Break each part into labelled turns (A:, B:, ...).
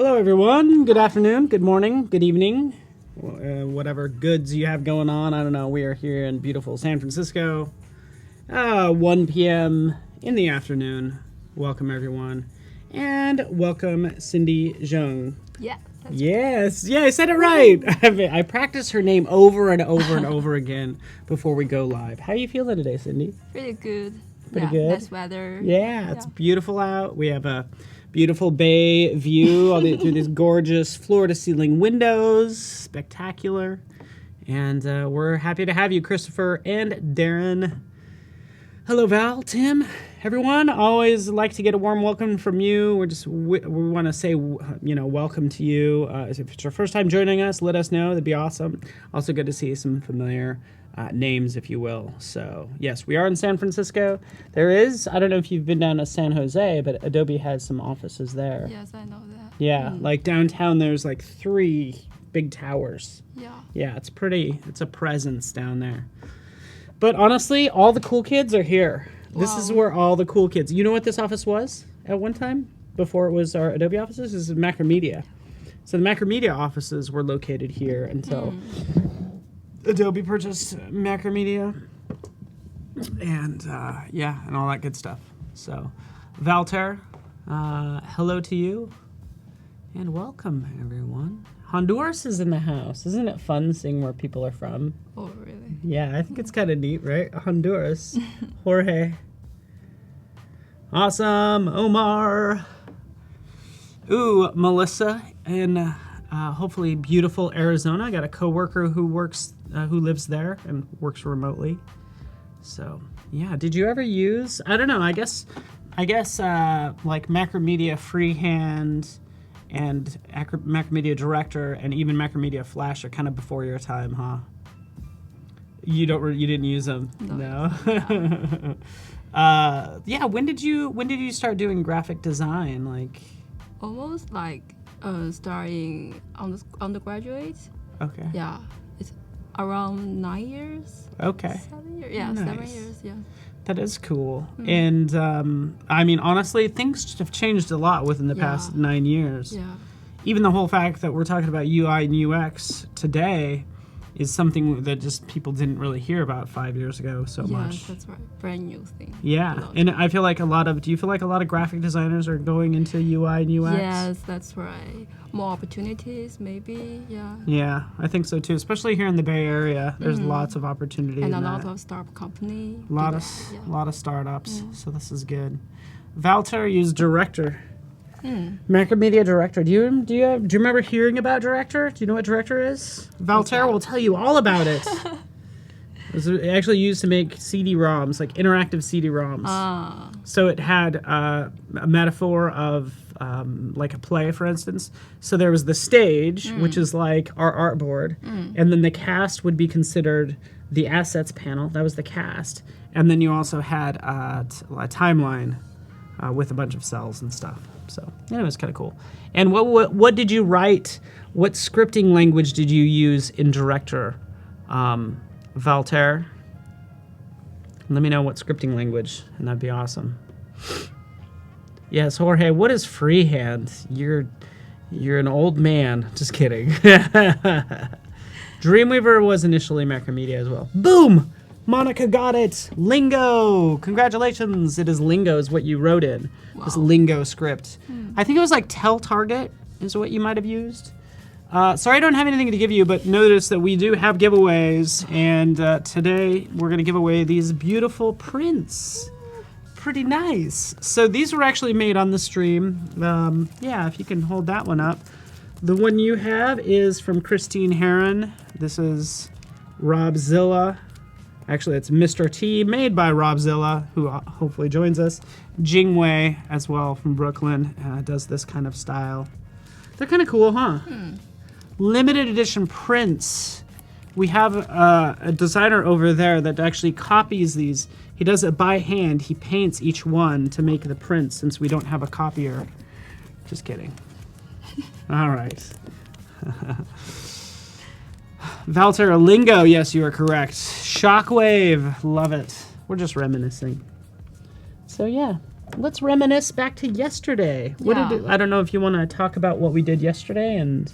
A: Hello, everyone. Good afternoon, good morning, good evening, whatever goods you have going on. I don't know. We are here in beautiful San Francisco, 1 p.m. in the afternoon. Welcome, everyone. And welcome, Cindy Zheng.
B: Yeah.
A: Yes. Yeah, I said it right. I practiced her name over and over and over again before we go live. How are you feeling today, Cindy?
B: Pretty good.
A: Pretty good?
B: Nice weather.
A: Yeah, it's beautiful out. We have a beautiful bay view through these gorgeous floor-to-ceiling windows. Spectacular. And we're happy to have you, Christopher and Darren. Hello, Val, Tim, everyone. Always like to get a warm welcome from you. We want to say, welcome to you. If it's your first time joining us, let us know. That'd be awesome. Also good to see some familiar names, if you will. So, yes, we are in San Francisco. There is, I don't know if you've been down to San Jose, but Adobe has some offices there.
B: Yes, I know that.
A: Yeah, like downtown, there's like 3 big towers.
B: Yeah.
A: Yeah, it's a presence down there. But honestly, all the cool kids are here. Wow. This is where all the cool kids. You know what this office was at one time? Before it was our Adobe offices? This is Macromedia. So the Macromedia offices were located here until Adobe purchased Macromedia. And and all that good stuff. So, Valter, hello to you. And welcome, everyone. Honduras is in the house. Isn't it fun seeing where people are from?
B: Oh, really?
A: Yeah, I think it's kind of neat, right? Honduras. Jorge. Awesome. Omar. Ooh, Melissa in hopefully beautiful Arizona. I got a coworker who lives there and works remotely. So, yeah. Did you ever use, I don't know, I guess like Macromedia Freehand and Macromedia Director and even Macromedia Flash are kind of before your time, huh? You didn't use them? No. When did you start doing graphic design? Like
B: almost like starting on the undergraduate.
A: Okay.
B: Yeah, it's around 9 years.
A: Okay.
B: 7 years. Yeah,
A: nice.
B: 7 years. Yeah.
A: That is cool. And I mean, honestly, things have changed a lot within the past 9 years.
B: Yeah.
A: Even the whole fact that we're talking about UI and UX today is something that just people didn't really hear about 5 years ago much.
B: Yes, that's right. Brand new thing.
A: Yeah, and I feel like do you feel like a lot of graphic designers are going into UI and UX?
B: Yes, that's right. More opportunities, maybe, yeah.
A: Yeah, I think so too, especially here in the Bay Area. There's lots of opportunity
B: and
A: in
B: a lot
A: that.
B: of startup company.
A: A lot of startups, so this is good. Valter used Director. Macromedia Director. Do you remember hearing about Director? Do you know what Director is? Valter will tell you all about it. It was actually used to make CD-ROMs, like interactive CD-ROMs. So it had a metaphor of like a play, for instance. So there was the stage, which is like our artboard, and then the cast would be considered the assets panel. That was the cast. And then you also had a timeline with a bunch of cells and stuff. So it was kind of cool. And what did you write? What scripting language did you use in Director, Valter? Let me know what scripting language, and that'd be awesome. Yes, Jorge. What is freehand? You're an old man. Just kidding. Dreamweaver was initially Macromedia as well. Boom! Monica got it. Lingo. Congratulations. It is Lingo is what you wrote in. Wow. This Lingo script. I think it was like Tell Target is what you might have used. Sorry I don't have anything to give you, but notice that we do have giveaways. And today we're going to give away these beautiful prints. Pretty nice. So these were actually made on the stream. If you can hold that one up. The one you have is from Christine Heron. This is Robzilla. Actually, it's Mr. T, made by Robzilla, who hopefully joins us. Jingwei, as well, from Brooklyn, does this kind of style. They're kind of cool, huh? Limited edition prints. We have a designer over there that actually copies these. He does it by hand. He paints each one to make the prints, since we don't have a copier. Just kidding. All right. Valter Lingo, yes, you are correct. Shockwave, love it. We're just reminiscing. So yeah, let's reminisce back to yesterday. I don't know if you want to talk about what we did yesterday and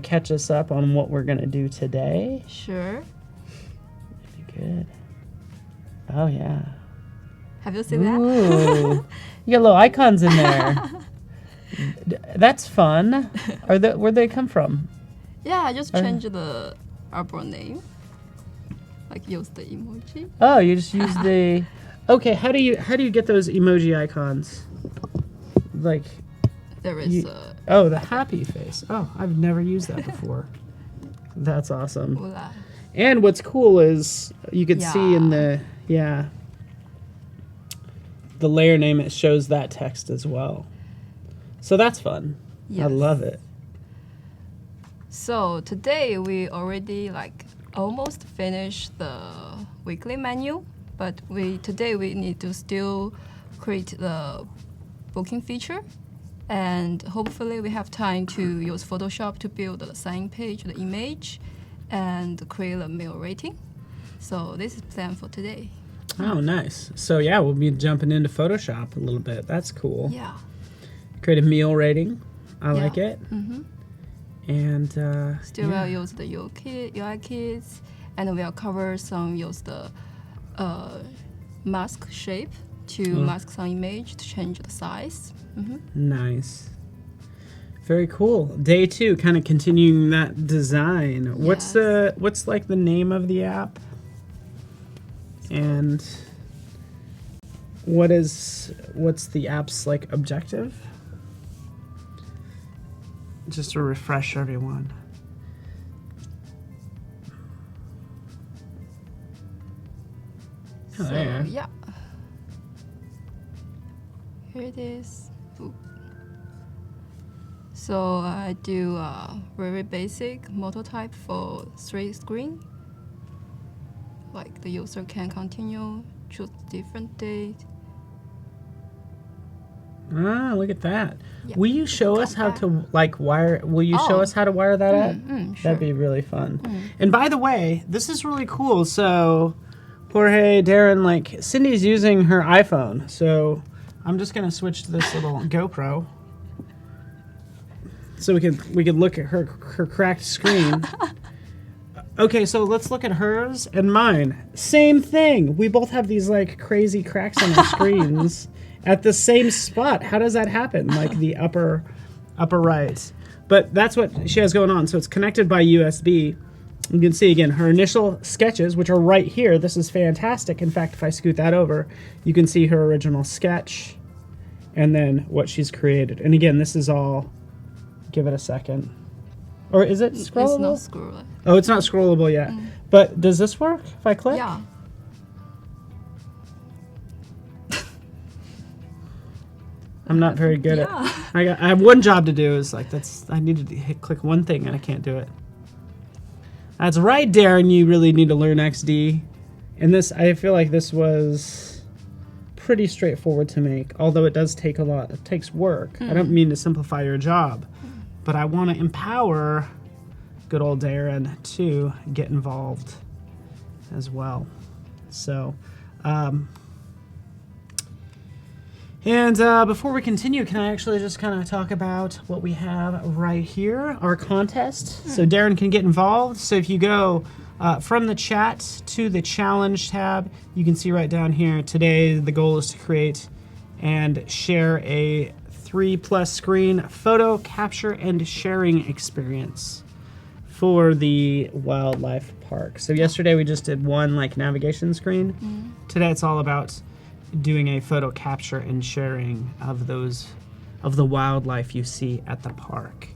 A: catch us up on what we're going to do today.
B: Sure.
A: That'd be good. Oh, yeah.
B: Have you seen that?
A: Ooh. You got little icons in there. That's fun. Where'd they come from?
B: Yeah, I just changed the artboard name. Like use the emoji.
A: Oh, you just use the. Okay, how do you get those emoji icons? Like.
B: There is
A: Oh, the happy face. Oh, I've never used that before. That's awesome.
B: Hola.
A: And what's cool is you could see in the the layer name, it shows that text as well. So that's fun.
B: Yes.
A: I love it.
B: So today we already almost finished the weekly menu, but today we need to still create the booking feature, and hopefully we have time to use Photoshop to build the sign page, the image, and create a mail rating. So this is planned for today.
A: Oh, nice. So yeah, we'll be jumping into Photoshop a little bit. That's cool.
B: Yeah.
A: Create a meal rating. I like it.
B: Mm-hmm.
A: And
B: still we'll use the UI kits, and we'll cover use the mask shape to mask some image to change the size. Mm-hmm.
A: Nice. Very cool. Day 2, kind of continuing that design. What's like the name of the app? And what's the app's like objective? Just to refresh everyone.
B: So yeah, here it is. Ooh. So I do a very basic motor type for straight screen. Like the user can continue, choose different date.
A: Ah, look at that.
B: Yeah.
A: Will you show us how to wire? Will you show us how to wire that up?
B: Sure.
A: That'd be really fun. And by the way, this is really cool. So, Jorge, Darren, Cindy's using her iPhone. So, I'm just gonna switch to this little GoPro, so we can look at her cracked screen. Okay, so let's look at hers and mine. Same thing. We both have these crazy cracks on our screens at the same spot. How does that happen? The upper right. But that's what she has going on. So it's connected by USB. You can see again her initial sketches, which are right here. This is fantastic. In fact, if I scoot that over, you can see her original sketch and then what she's created. And again, this is all, give it a second. Or is it scrollable?
B: It's not scrollable.
A: Oh, it's not scrollable yet. But does this work if I click?
B: Yeah.
A: I'm not very good at. I have one job to do. Is I need to click one thing and I can't do it. That's right, Darren. You really need to learn XD. And this, I feel like this was pretty straightforward to make. Although it does take a lot. It takes work. I don't mean to simplify your job, but I want to empower good old Darren to get involved as well. So. Before we continue, can I actually just kind of talk about what we have right here, our contest? So Darren can get involved. So if you go from the chat to the challenge tab, you can see right down here, today the goal is to create and share a 3+ screen photo capture and sharing experience for the wildlife park. So yesterday we just did one navigation screen. Today it's all about doing a photo capture and sharing of the wildlife you see at the park.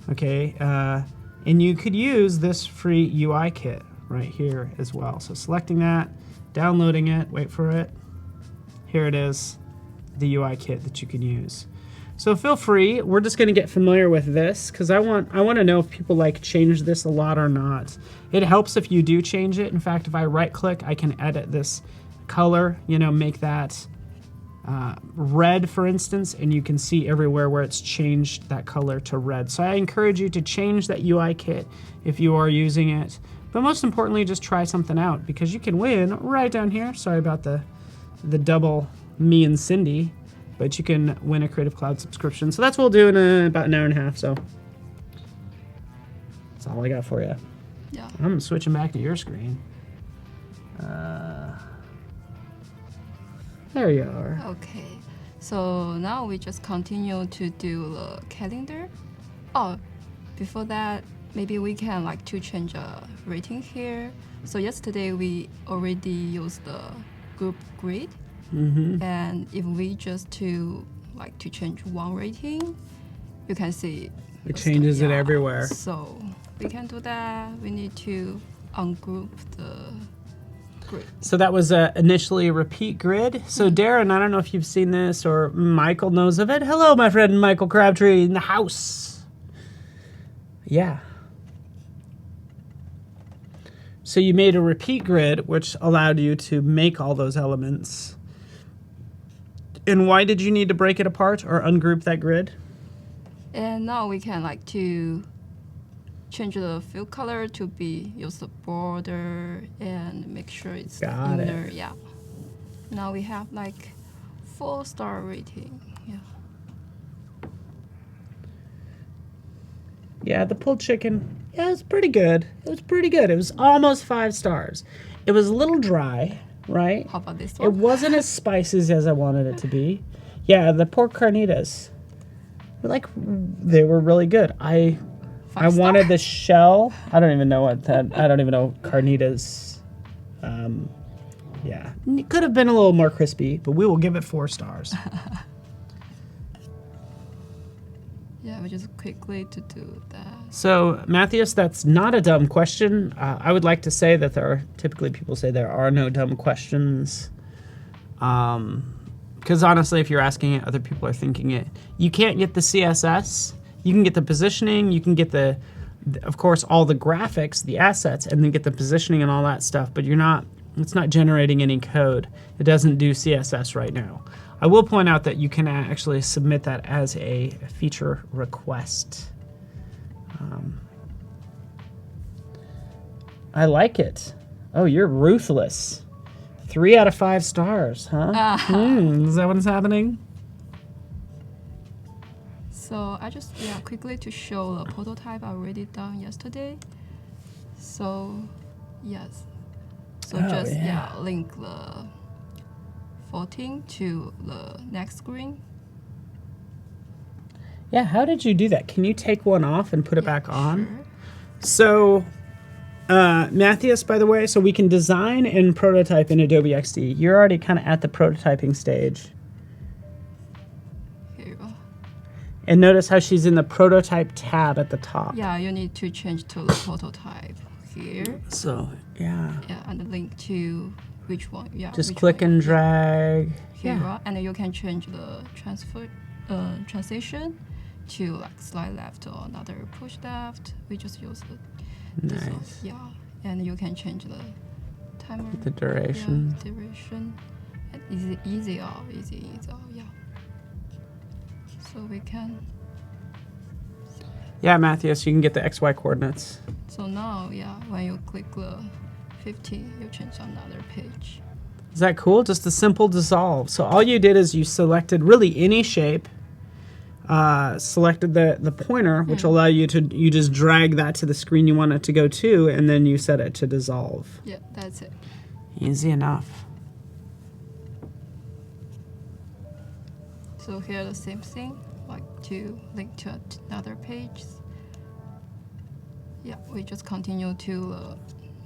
A: Okay, and you could use this free UI kit right here as well. So selecting that, downloading it, wait for it. Here it is, the UI kit that you can use. So feel free. We're just going to get familiar with this because I want to know if people change this a lot or not. It helps if you do change it. In fact, if I right click, I can edit this color, make that red, for instance, and you can see everywhere where it's changed that color to red. So I encourage you to change that UI kit if you are using it. But most importantly, just try something out because you can win right down here. Sorry about the double me and Cindy, but you can win a Creative Cloud subscription. So that's what we'll do in about an hour and a half. So that's all I got for you.
B: Yeah.
A: I'm switching back to your screen. There you are.
B: Okay. So now we just continue to do the calendar. Oh, before that, maybe we can like to change a rating here. So yesterday we already used the group grid. And if we just to change one rating, you can see
A: It changes it everywhere.
B: So we can do that. We need to ungroup the grid.
A: So that was initially a repeat grid. So Darren, I don't know if you've seen this or Michael knows of it. Hello, my friend Michael Crabtree in the house. Yeah. So you made a repeat grid, which allowed you to make all those elements. And why did you need to break it apart or ungroup that grid?
B: And now we can like to change the fill color to be use the border and make sure it's
A: Got
B: inner.
A: it.
B: Yeah. Now we have like 4-star rating. Yeah.
A: Yeah, the pulled chicken, yeah, it was pretty good. It was pretty good. It was almost 5 stars. It was a little dry, right?
B: How about this
A: It
B: one?
A: wasn't as spicy as I wanted it to be. Yeah, the pork carnitas, they were really good. I
B: 5-star?
A: wanted the shell. I don't even know what that. I don't even know carnitas. Yeah, it could have been a little more crispy, but we will give it 4 stars.
B: Yeah, we just quickly to do that.
A: So, Matthias, that's not a dumb question. I would like to say that typically people say there are no dumb questions. Because honestly, if you're asking it, other people are thinking it. You can't get the CSS. You can get the positioning. You can get of course, all the graphics, the assets, and then get the positioning and all that stuff. But it's not generating any code. It doesn't do CSS right now. I will point out that you can actually submit that as a feature request. I like it. Oh, you're ruthless. 3 out of 5 stars, huh? Is that what's happening?
B: So I just quickly to show the prototype I already done yesterday. So yes. So link the 14 to the next screen.
A: Yeah, how did you do that? Can you take one off and put it back on?
B: Sure.
A: So, Matthias, by the way, so we can design and prototype in Adobe XD. You're already kind of at the prototyping stage.
B: Here you go.
A: And notice how she's in the prototype tab at the top.
B: Yeah, you need to change to the prototype here.
A: So, yeah.
B: Yeah, and link to which one. Yeah.
A: Just
B: which
A: click
B: one.
A: and drag.
B: Here you are. And you can change the transition to like slide left or another push left. We just use this one.
A: Nice.
B: Yeah, and you can change the timer.
A: The duration.
B: Yeah, duration. And easy off. Yeah. So we can.
A: Yeah, Matthias, you can get the XY coordinates.
B: So now, when you click the 50, you change another page.
A: Is that cool? Just a simple dissolve. So all you did is you selected really any shape, selected the pointer, which will allow you just drag that to the screen you want it to go to, and then you set it to dissolve.
B: Yeah, that's it.
A: Easy enough.
B: So here the same thing, like to link to another page. Yeah, we just continue to the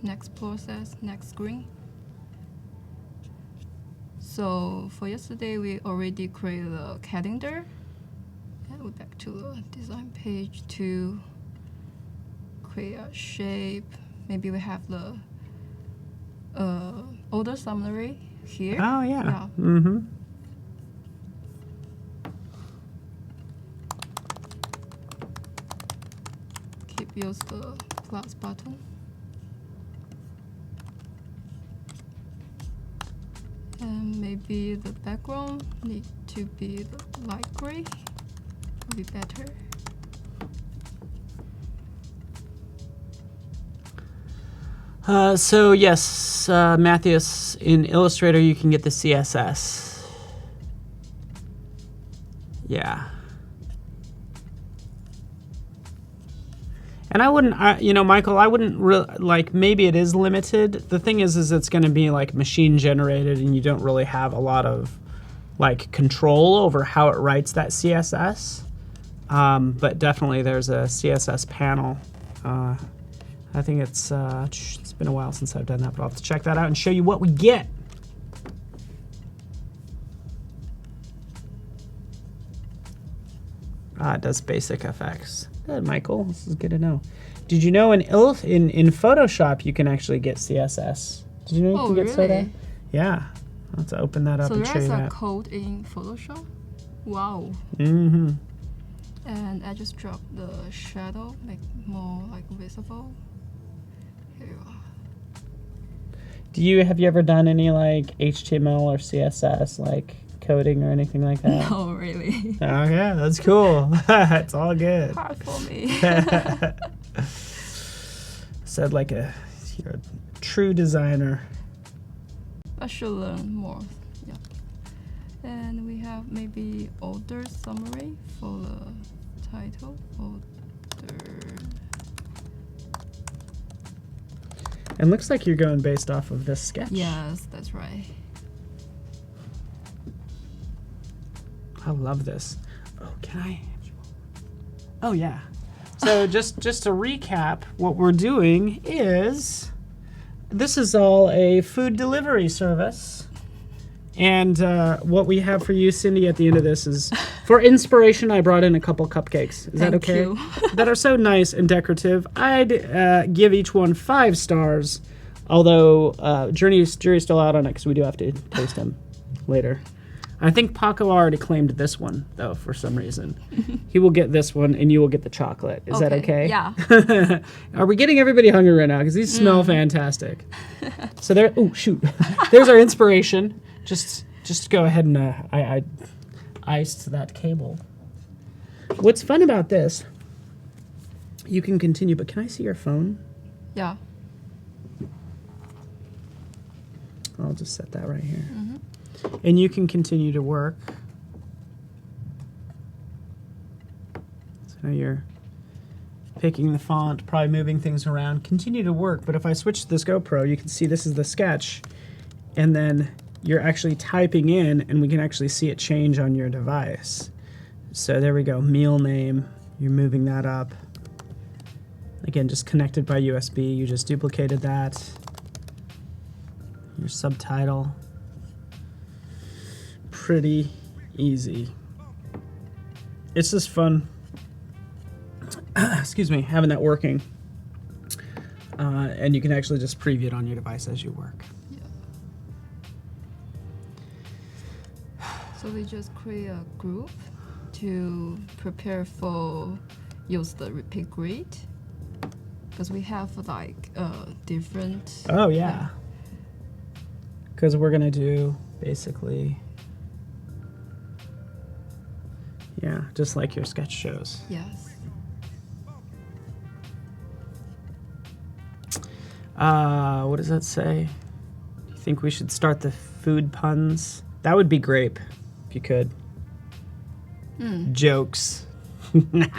B: next process, next screen. So for yesterday, we already created a calendar. And we're back to the design page to create a shape. Maybe we have the order summary here.
A: Oh, yeah.
B: Yeah.
A: Mm-hmm.
B: Use the plus button. And maybe the background need to be the light gray. Would be better.
A: So yes, Matthias, in Illustrator you can get the CSS. Yeah. And I wouldn't, you know, Michael, I wouldn't like, maybe it is limited. The thing is it's going to be like machine generated and you don't really have a lot of like control over how it writes that CSS. But definitely there's a CSS panel. I think it's been a while since I've done that, but I'll have to check that out and show you what we get. It does basic effects. Good, Michael. This is good to know. Did you know in Photoshop you can actually get CSS? Did you know you can get
B: really?
A: Yeah. I'll have to open that up and show you that.
B: So there's a code in Photoshop? Wow.
A: Mm-hmm.
B: And I just dropped the shadow, make more like visible. Here you are.
A: Have you ever done any like HTML or CSS like coding or anything like that?
B: No, really.
A: Okay, that's cool. It's all good.
B: Hard for me.
A: Said like you're a true designer.
B: I should learn more. Yeah. And we have maybe order summary for the title. Order.
A: And looks like you're going based off of this sketch.
B: Yes, that's right.
A: I love this. Oh, can I? Oh, yeah. So just to recap, what we're doing is, this is all a food delivery service. And what we have for you, Cindy, at the end of this is, for inspiration, I brought in a couple cupcakes. Is that okay?
B: You.
A: That are so nice and decorative. I'd give each one 5 stars, although jury's still out on it because we do have to taste them later. I think Paco already claimed this one, though, for some reason. He will get this one, and you will get the chocolate. Is that okay?
B: Yeah.
A: Are we getting everybody hungry right now? Because these smell fantastic. So there. Oh shoot! There's our inspiration. Just go ahead and I iced that cable. What's fun about this? You can continue, but can I see your phone?
B: Yeah.
A: I'll just set that right here. Mm-hmm. And you can continue to work. So you're picking the font, probably moving things around. Continue to work, but if I switch to this GoPro, you can see this is the sketch, and then you're actually typing in, and we can actually see it change on your device. So there we go, meal name, you're moving that up. Again, just connected by USB, you just duplicated that. Your subtitle. Pretty easy. It's just fun, excuse me, having that working. And you can actually just preview it on your device as you work.
B: Yeah. So we just create a group to prepare for use the repeat grid, because we have like different.
A: Oh yeah. Because we're gonna do basically. Yeah, just like your sketch shows.
B: Yes.
A: What does that say? Do you think we should start the food puns? That would be grape, if you could. Jokes.
B: And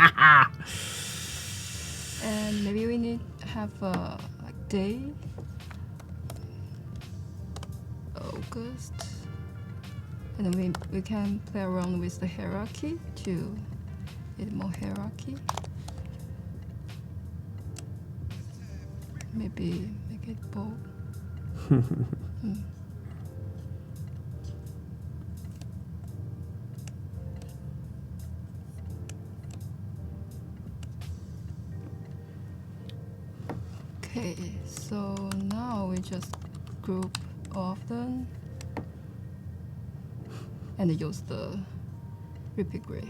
B: maybe we need to have a like day. August. And then we can play around with the hierarchy to get more hierarchy. Maybe make it bold. Okay, so now we just group often and use the repeat grid.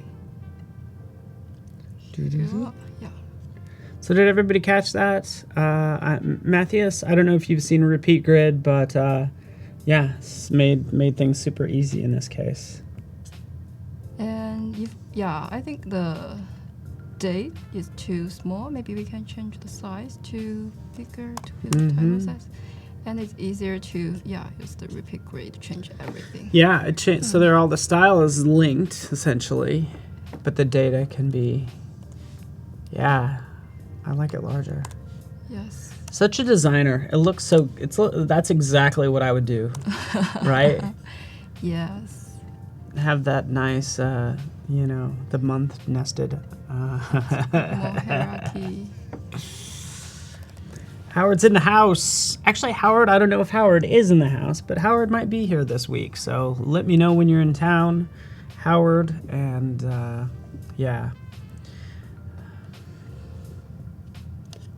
B: Yeah.
A: So did everybody catch that? Matthias, I don't know if you've seen repeat grid, but yeah, it's made things super easy in this case.
B: And I think the date is too small. Maybe we can change the size to bigger to fit the title size. And it's easier to, use the repeat grid to change everything.
A: Yeah, so they're all the style is linked essentially, but the data can be. Yeah, I like it larger.
B: Yes.
A: Such a designer. It looks so. That's exactly what I would do, right?
B: Yes.
A: Have that nice, the month nested.
B: More hierarchy.
A: Howard's in the house. Actually, Howard, I don't know if Howard is in the house, but Howard might be here this week. So let me know when you're in town, Howard. And yeah.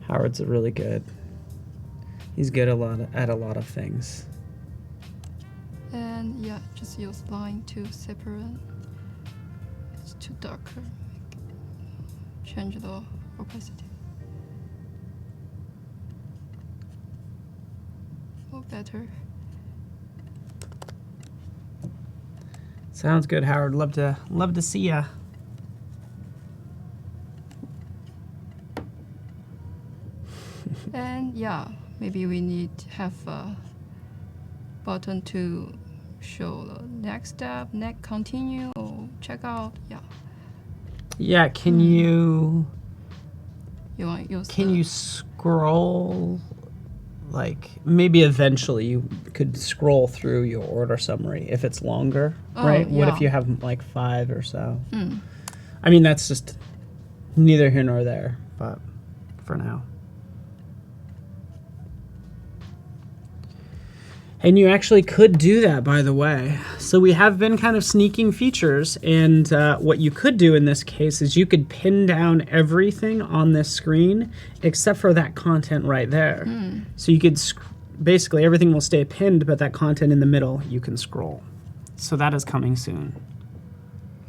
A: Howard's really good. He's good at a lot of things.
B: And just use line to separate. It's too darker. Change the opacity. Oh, better.
A: Sounds good, Howard. Love to see ya.
B: And maybe we need to have a button to show the next step, next continue, or check out.
A: Yeah, can you
B: want to use
A: can you scroll, like maybe eventually you could scroll through your order summary if it's longer, right? What if you have like 5 or so? I mean, that's just neither here nor there, but for now. And you actually could do that, by the way. So we have been kind of sneaking features, and what you could do in this case is you could pin down everything on this screen except for that content right there. So you could, basically everything will stay pinned, but that content in the middle, you can scroll. So that is coming soon.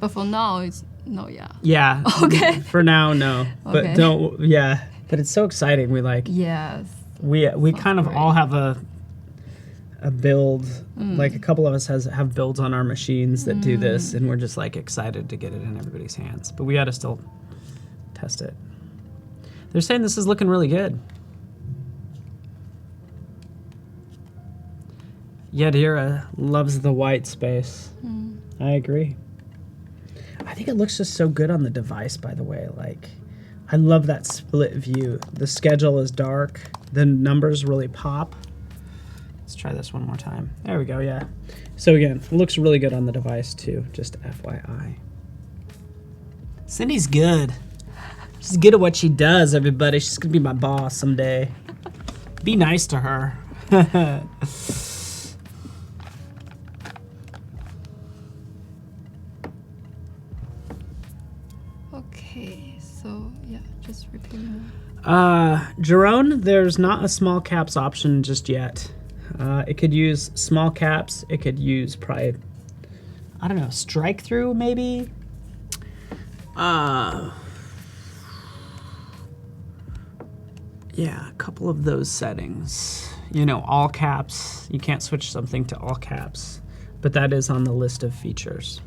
B: But for now, it's no,
A: Yeah.
B: Okay.
A: For now, no.
B: Okay.
A: But but it's so exciting. We
B: Yes.
A: we kind of
B: great.
A: all have a build, like a couple of us have builds on our machines that do this, and we're just like excited to get it in everybody's hands, but we got to still test it. They're saying this is looking really good. Yadira loves the white space. I agree. I think it looks just so good on the device, by the way. Like, I love that split view. The schedule is dark, the numbers really pop. Let's try this one more time. There we go, yeah. So again, it looks really good on the device too, just FYI. Cindy's good. She's good at what she does, everybody. She's gonna be my boss someday. Be nice to her.
B: Okay, so just repeat more.
A: Jerome, there's not a small caps option just yet. It could use small caps. It could use probably, I don't know, strike through maybe. Yeah, a couple of those settings. You know, all caps. You can't switch something to all caps, but that is on the list of features.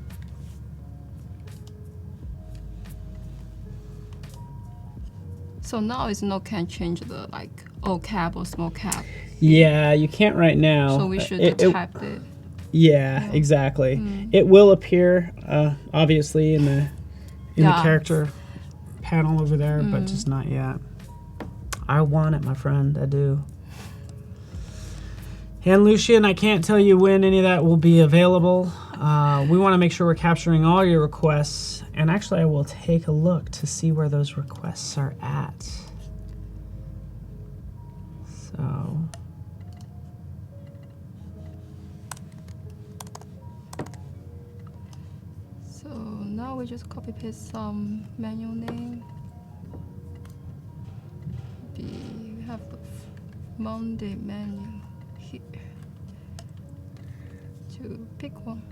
B: So now it's can't change the all cap or small cap.
A: Yeah, you can't right now.
B: So we should type it.
A: Yeah, exactly. It will appear, obviously, in the character panel over there, but just not yet. I want it, my friend. I do. And Lucian, I can't tell you when any of that will be available. We want to make sure we're capturing all your requests. And actually, I will take a look to see where those requests are at. So...
B: now we just copy paste some menu name. We have the Monday menu here. To pick one.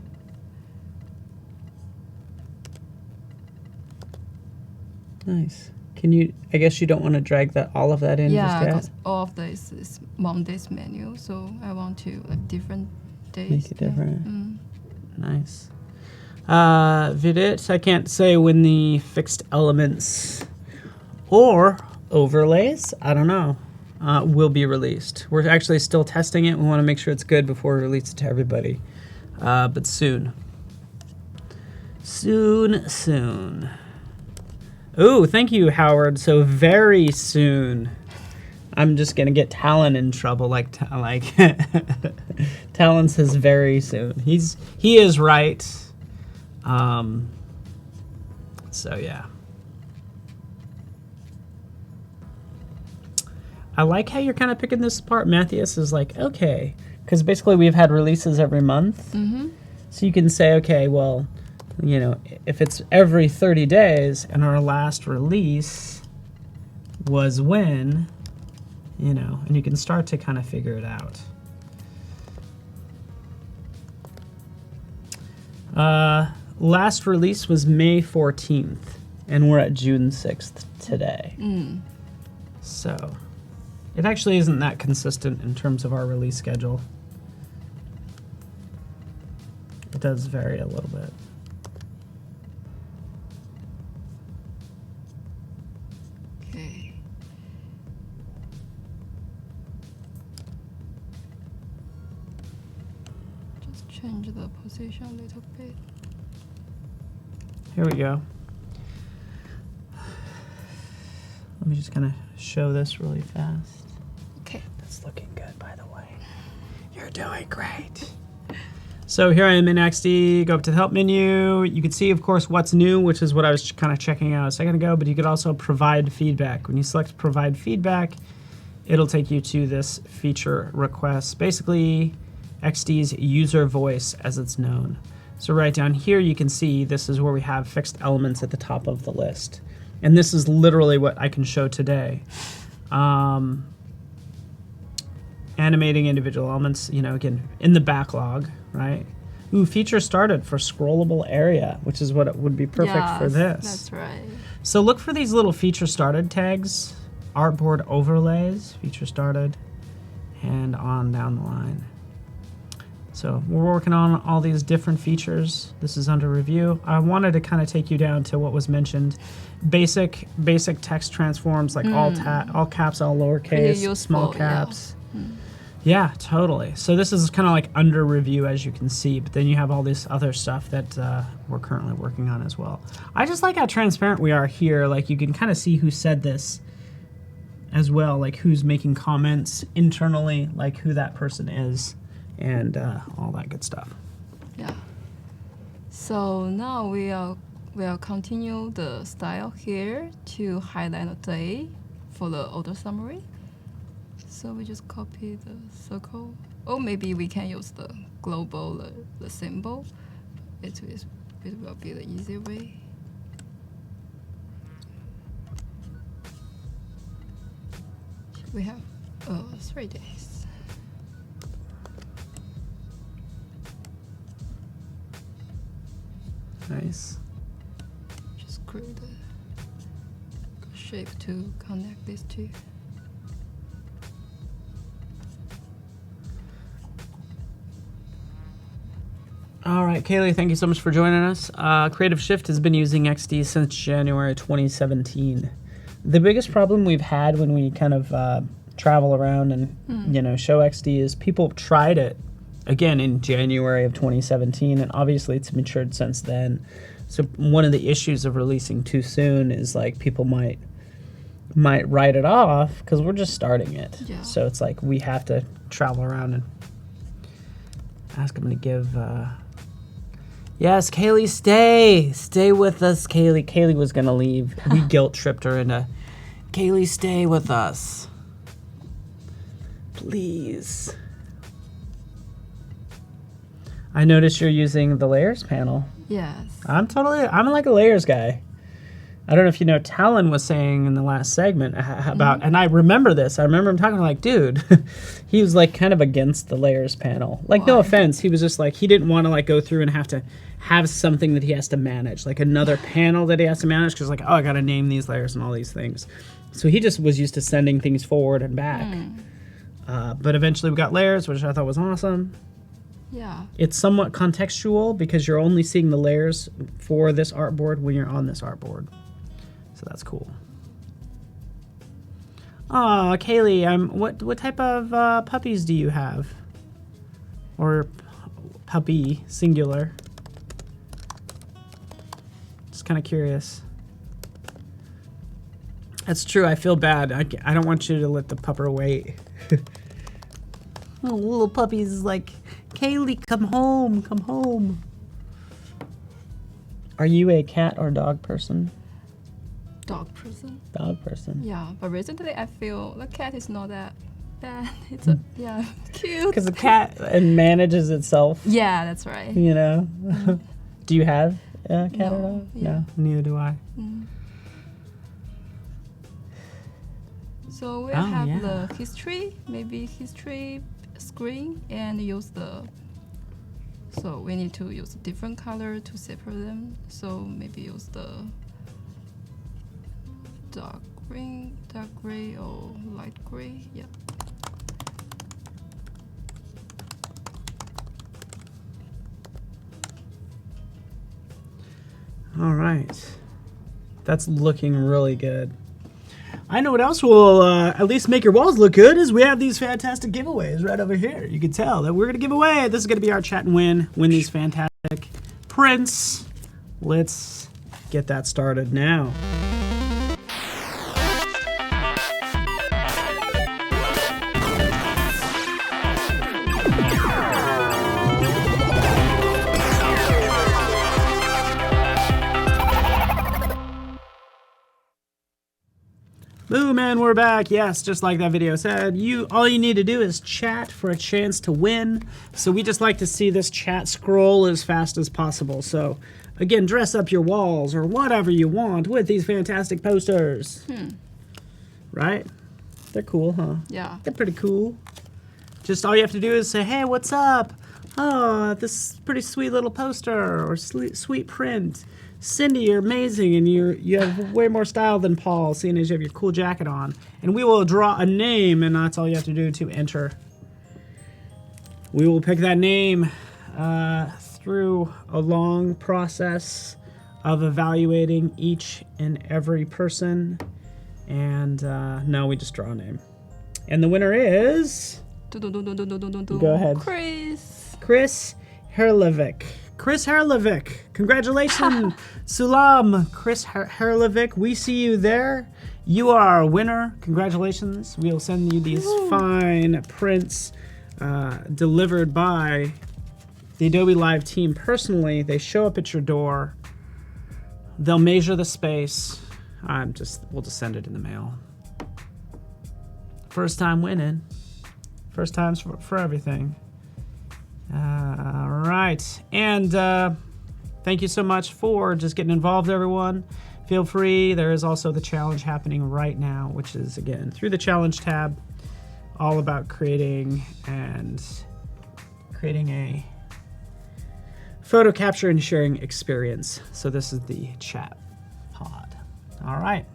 A: Nice. Can you, I guess you don't want to drag all of that in just yet?
B: Because all of this is Monday's menu, so I want to different days.
A: Make it different. Nice. Vidit, I can't say when the fixed elements or overlays, I don't know. will be released. We're actually still testing it. We want to make sure it's good before we release it to everybody. But soon. Soon. Oh, thank you, Howard. So very soon. I'm just gonna get Talon in trouble, like Talon says very soon. He is right. So yeah. I like how you're kind of picking this apart. Matthias is like, okay, because basically we've had releases every month. Mm-hmm. So you can say, okay, well, you know, if it's every 30 days and our last release was when, you know, and you can start to kind of figure it out. Last release was May 14th, and we're at June 6th today. So it actually isn't that consistent in terms of our release schedule. It does vary a little bit.
B: Okay. Just change the position a little bit.
A: Here we go. Let me just kind of show this really fast.
B: Okay.
A: That's looking good, by the way. You're doing great. So here I am in XD, go up to the help menu. You can see, of course, what's new, which is what I was kind of checking out a second ago, but you could also provide feedback. When you select provide feedback, it'll take you to this feature request. Basically, XD's user voice as it's known. So right down here, you can see this is where we have fixed elements at the top of the list. And this is literally what I can show today. Animating individual elements, you know, again, in the backlog, right? Ooh, feature started for scrollable area, which is what it would be perfect for this.
B: That's right.
A: So look for these little feature started tags, artboard overlays, feature started, and on down the line. So we're working on all these different features. This is under review. I wanted to kind of take you down to what was mentioned. Basic text transforms, like all caps, all lowercase, small caps.
B: Yeah.
A: Yeah, totally. So this is kind of like under review, as you can see, but then you have all this other stuff that we're currently working on as well. I just like how transparent we are here. Like you can kind of see who said this as well, like who's making comments internally, like who that person is, and all that good stuff.
B: Yeah. So now we'll continue the style here to highlight a day for the auto summary. So we just copy the circle, or maybe we can use the global, the symbol. It will be the easier way. We have 3 days.
A: Nice.
B: Just create a shape to connect these two.
A: All right, Kaylee, thank you so much for joining us. Creative Shift has been using XD since January 2017. The biggest problem we've had when we kind of travel around and you know show XD is people tried it again in January of 2017, and obviously it's matured since then. So one of the issues of releasing too soon is like people might write it off because we're just starting it.
B: Yeah.
A: So it's like we have to travel around and ask them to give. Yes, Kaylee, stay with us, Kaylee. Kaylee was gonna leave. We guilt tripped her into, Kaylee, stay with us, please. I noticed you're using the layers panel.
B: Yes.
A: I'm like a layers guy. I don't know if you know, Talon was saying in the last segment about, and I remember this. I remember him talking like, dude, he was like kind of against the layers panel. Like, no offense, he was just like, he didn't want to like go through and have to have something that he has to manage, like another panel that he has to manage, because like, oh, I got to name these layers and all these things. So he just was used to sending things forward and back. But eventually we got layers, which I thought was awesome.
B: Yeah.
A: It's somewhat contextual because you're only seeing the layers for this artboard when you're on this artboard. So that's cool. Oh, Kaylee, what type of puppies do you have? Or puppy, singular? Just kind of curious. That's true. I feel bad. I don't want you to let the pupper wait. Oh, little puppies is like, Kaylee, come home, come home. Are you a cat or dog person?
B: Dog person.
A: Dog person.
B: Yeah, but recently I feel the cat is not that bad. It's cute.
A: Because the cat manages itself.
B: Yeah, that's right.
A: You know. Do you have a cat
B: No,
A: or dog?
B: yeah.
A: No, neither do I.
B: So we
A: Oh,
B: have
A: yeah.
B: the history, maybe history screen, and use the. So we need to use a different color to separate them. So maybe use the dark green, dark gray, or light gray. Yeah.
A: All right. That's looking really good. I know what else will at least make your walls look good is we have these fantastic giveaways right over here. You can tell that we're going to give away. This is going to be our chat and win these fantastic prints. Let's get that started now. Boom, and we're back. Yes, just like that video said, all you need to do is chat for a chance to win. So we just like to see this chat scroll as fast as possible. So again, dress up your walls or whatever you want with these fantastic posters. Right? They're cool, huh?
B: Yeah.
A: They're pretty cool. Just all you have to do is say, hey, what's up? Oh, this pretty sweet little poster or sweet print. Cindy, you're amazing, and you have way more style than Paul, seeing as you have your cool jacket on. And we will draw a name, and that's all you have to do to enter. We will pick that name through a long process of evaluating each and every person. And no, we just draw a name. And the winner is... Go ahead. Chris Herlevic. Chris Herlevic, congratulations, Sulam. Chris Herlevic, we see you there. You are a winner. Congratulations. We'll send you these fine prints delivered by the Adobe Live team personally. They show up at your door. They'll measure the space. We'll just send it in the mail. First time winning. First times for everything. All right, and thank you so much for just getting involved, everyone. Feel free. There is also the challenge happening right now, which is, again, through the challenge tab, all about creating a photo capture and sharing experience. So this is the chat pod. All right.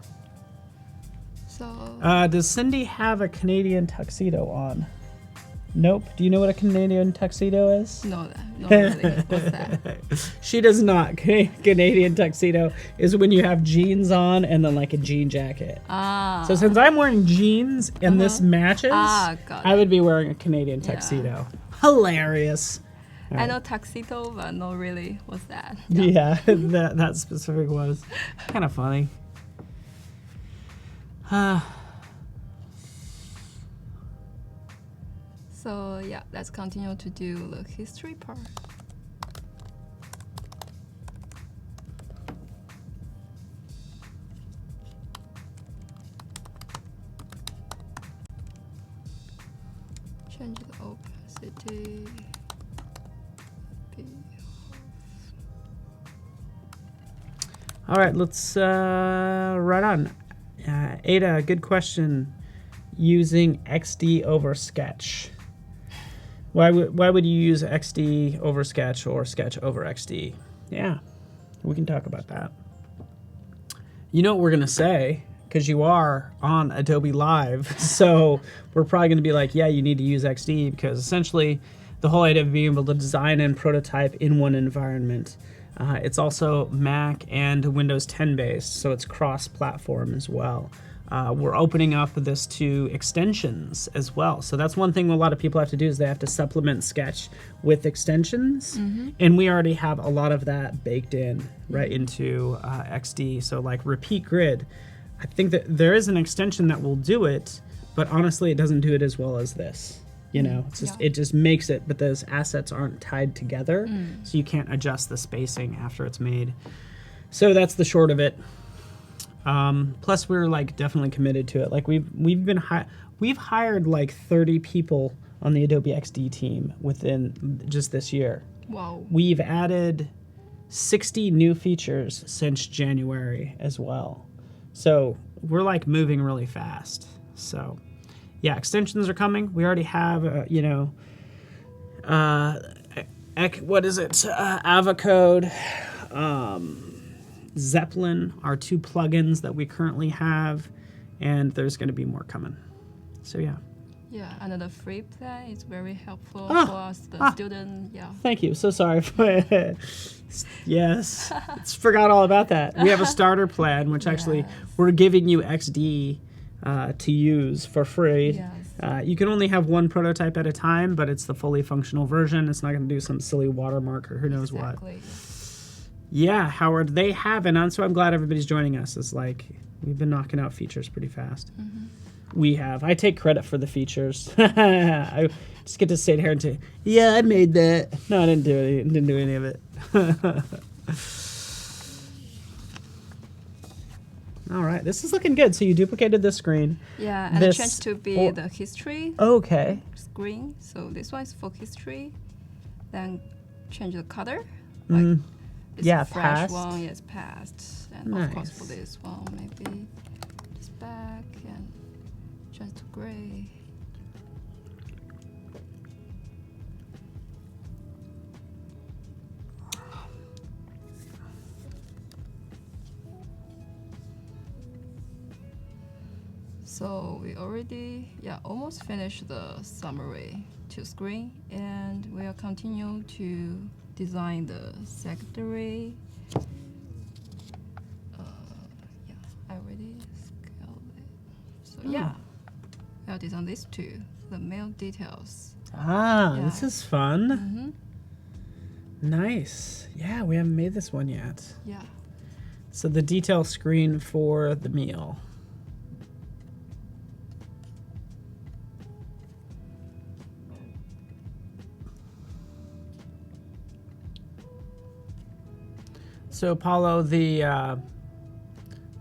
B: So
A: does Cindy have a Canadian tuxedo on? Nope. Do you know what a Canadian tuxedo is?
B: no, not really. What's that?
A: She does not. Canadian tuxedo is when you have jeans on and then like a jean jacket. So since I'm wearing jeans and this matches,
B: got
A: I
B: it.
A: would be wearing a Canadian tuxedo. Hilarious.
B: I know tuxedo, but not really. What's that?
A: Yeah, that specific was kind of funny.
B: So yeah, let's continue to do the history part. Change the opacity.
A: All right, let's right on. Ada, good question. Using XD over Sketch. Why would you use XD over Sketch or Sketch over XD? Yeah, we can talk about that. You know what we're gonna say, because you are on Adobe Live, so we're probably gonna be like, yeah, you need to use XD, because essentially the whole idea of being able to design and prototype in one environment. It's also Mac and Windows 10 based, so it's cross-platform as well. we're opening up this to extensions as well. So that's one thing a lot of people have to do is they have to supplement Sketch with extensions. And we already have a lot of that baked in right into XD. So like Repeat Grid, I think that there is an extension that will do it, but honestly, it doesn't do it as well as this. You know, it's just it just makes it, but those assets aren't tied together, so you can't adjust the spacing after it's made. So that's the short of it. Plus, we're like definitely committed to it. Like we've hired like 30 people on the Adobe XD team within just this year.
B: Wow.
A: We've added 60 new features since January as well. So we're like moving really fast. So yeah, extensions are coming. We already have, what is it? Avocode, Zeppelin are 2 plugins that we currently have, and there's going to be more coming. So yeah.
B: Yeah, and the free plan is very helpful for us, the student. Yeah.
A: Thank you. So sorry for yes, forgot all about that. We have a starter plan, which actually we're giving you XD to use for free.
B: Yes.
A: You can only have one prototype at a time, but it's the fully functional version. It's not going to do some silly watermark or who knows what. Yeah, Howard, they haven't. And so I'm glad everybody's joining us. It's like we've been knocking out features pretty fast. We have. I take credit for the features. I just get to sit here and say, yeah, I made that. No, I didn't do it. Didn't do any of it. All right, this is looking good. So you duplicated this screen.
B: Yeah, and it changed to be the history screen. So this one is for history. Then change the color. Like it's a fresh
A: past.
B: one, yes, past. And
A: Nice.
B: of course for this one, maybe just back and just gray. So we already, almost finished the summary to screen, and we'll continue to design the secondary. I already scaled it. So I'll design this too, the mail details.
A: This is fun. Nice. Yeah, we haven't made this one yet.
B: Yeah.
A: So the detail screen for the meal. So Paulo, the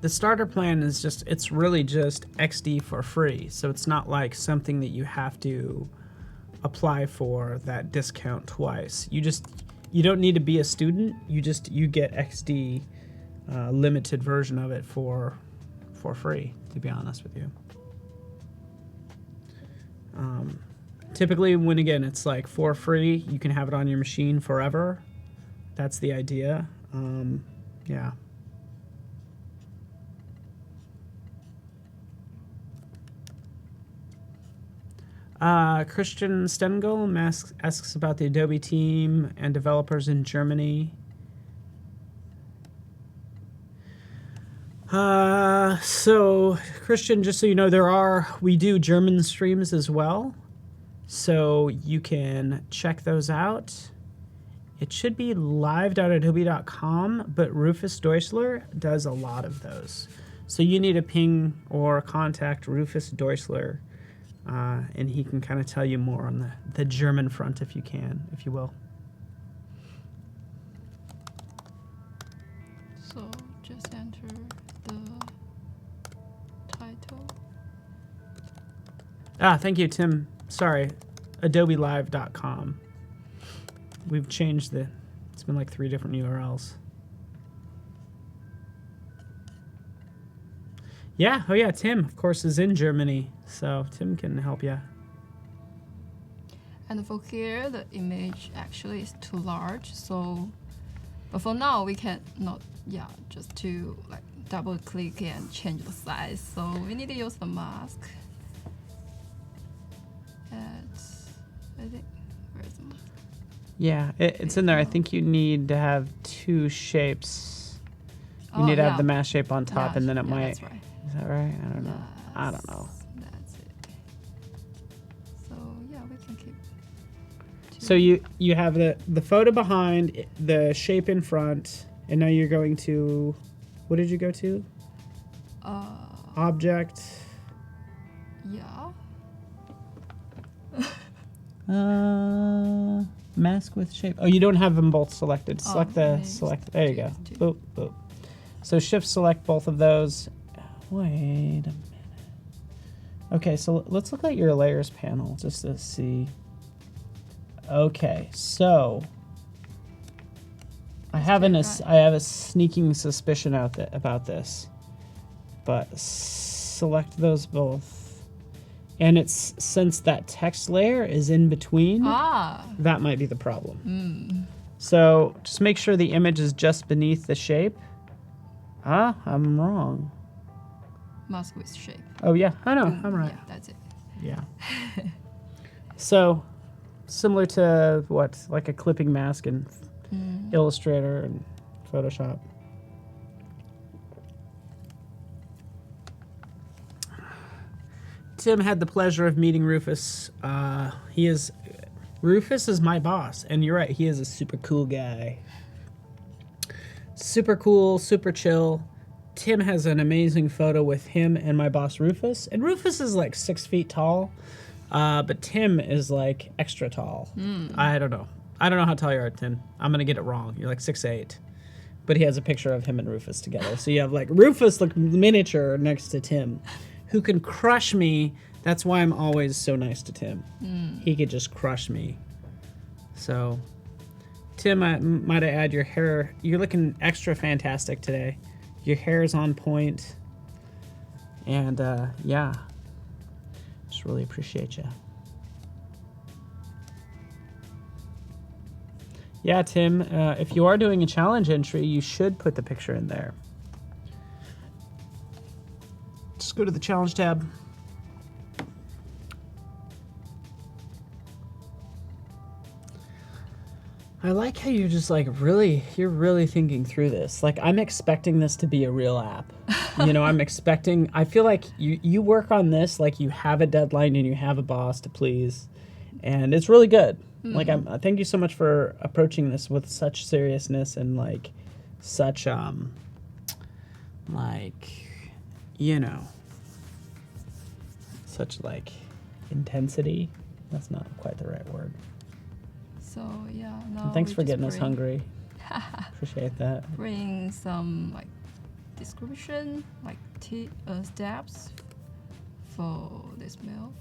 A: starter plan is it's really just XD for free. So it's not like something that you have to apply for that discount twice. You don't need to be a student. You get XD limited version of it for free, to be honest with you. Typically, when again it's like for free, you can have it on your machine forever. That's the idea. Yeah. Christian Stengel asks about the Adobe team and developers in Germany. So Christian, just so you know, we do German streams as well. So you can check those out. It should be live.adobe.com, but Rufus Deutschler does a lot of those. So you need to ping or contact Rufus Deutschler, and he can kind of tell you more on the German front if you will.
B: So just enter the title.
A: Thank you, Tim. Sorry, adobelive.com. We've changed it's been like 3 different URLs. Yeah, Tim, of course, is in Germany, so Tim can help you.
B: And for here, the image actually is too large, so, but for now, we can not, just to like double click and change the size, so we need to use the mask. And I think, where's the mask?
A: Yeah, it's in there. I think you need to have 2 shapes. You need to have the mask shape on top, and then it might.
B: That's right.
A: that right? I don't know. I don't know.
B: That's it. So yeah, we can keep.
A: So you have the photo behind, the shape in front, and now you're going to, what did you go to? Object.
B: Yeah.
A: Mask with shape. Oh, you don't have them both selected. Select select. There you go. Boop, boop. So shift select both of those. Wait a minute. Okay, so let's look at your layers panel just to see. Okay, so I have a sneaking suspicion about this, but select those both. And it's since that text layer is in between, that might be the problem. So just make sure the image is just beneath the shape. I'm wrong.
B: Mask with shape.
A: Oh yeah, I know, I'm right.
B: Yeah, that's it.
A: Yeah. So similar to what, like a clipping mask in Illustrator and Photoshop. Tim had the pleasure of meeting Rufus. Rufus is my boss, and you're right, he is a super cool guy. Super cool, super chill. Tim has an amazing photo with him and my boss Rufus, and Rufus is like 6 feet tall, but Tim is like extra tall. I don't know how tall you are, Tim. I'm gonna get it wrong. You're like 6'8", but he has a picture of him and Rufus together. So you have like Rufus look miniature next to Tim, who can crush me. That's why I'm always so nice to Tim. He could just crush me. So, Tim, might I add, your hair, you're looking extra fantastic today. Your hair is on point. And yeah, just really appreciate you. Yeah, Tim, if you are doing a challenge entry, you should put the picture in there. Just go to the challenge tab. I like how you're just like you're really thinking through this. Like, I'm expecting this to be a real app. You know, I feel like you work on this like you have a deadline and you have a boss to please. And it's really good. Like, thank you so much for approaching this with such seriousness and like such you know, such like intensity. That's not quite the right word.
B: So yeah, now
A: And thanks for getting us hungry. Appreciate that.
B: Bring some like description, like steps for this meal.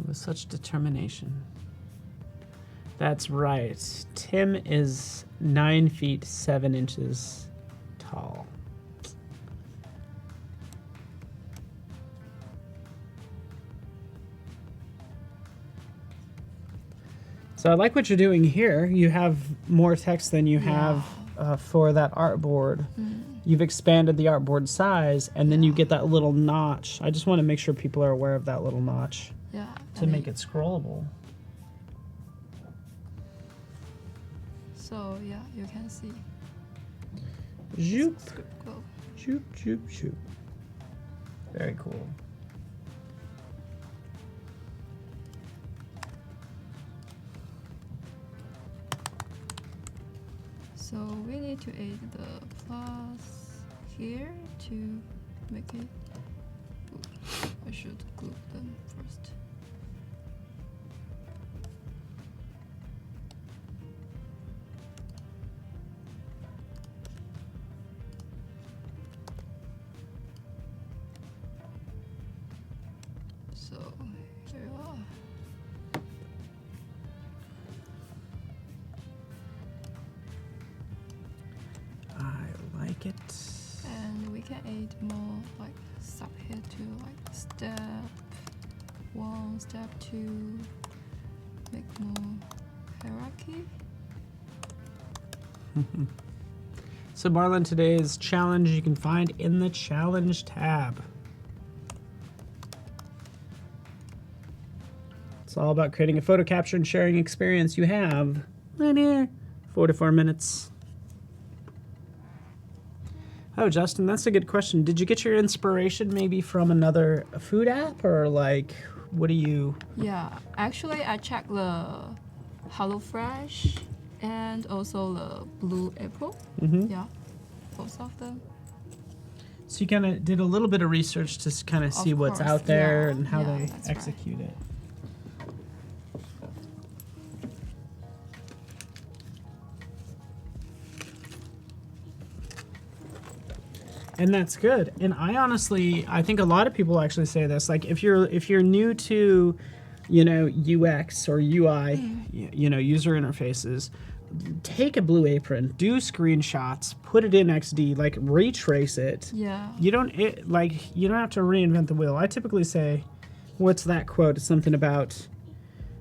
A: With such determination. That's right. Tim is 9 feet 7 inches tall. So I like what you're doing here. You have more text than you have for that artboard. You've expanded the artboard size, and then you get that little notch. I just want to make sure people are aware of that little notch to make it scrollable.
B: So yeah, you can see.
A: Zoop. Zoop, zoop, zoop. Very cool.
B: So we need to add the plus here to make it. Ooh, I should glue them first. So here we are.
A: I like it.
B: And we can add more like stuff here to like step 1, step 2, make more hierarchy.
A: So Marlon, today's challenge you can find in the challenge tab. It's all about creating a photo capture and sharing experience. You have right here 44 minutes. Oh, Justin, that's a good question. Did you get your inspiration maybe from another food app, or like, what do you?
B: Yeah, actually, I checked the HelloFresh and also the Blue Apple.
A: Mm-hmm.
B: Yeah, both of them.
A: So you kind of did a little bit of research to kind of see what's
B: course,
A: out there
B: yeah,
A: and how
B: yeah,
A: they
B: that's right.
A: execute it. And that's good. And I think a lot of people actually say this. Like if you're new to, UX or UI, user interfaces, take a Blue Apron, do screenshots, put it in XD, like retrace it.
B: Yeah.
A: You don't have to reinvent the wheel. I typically say, what's that quote? It's something about,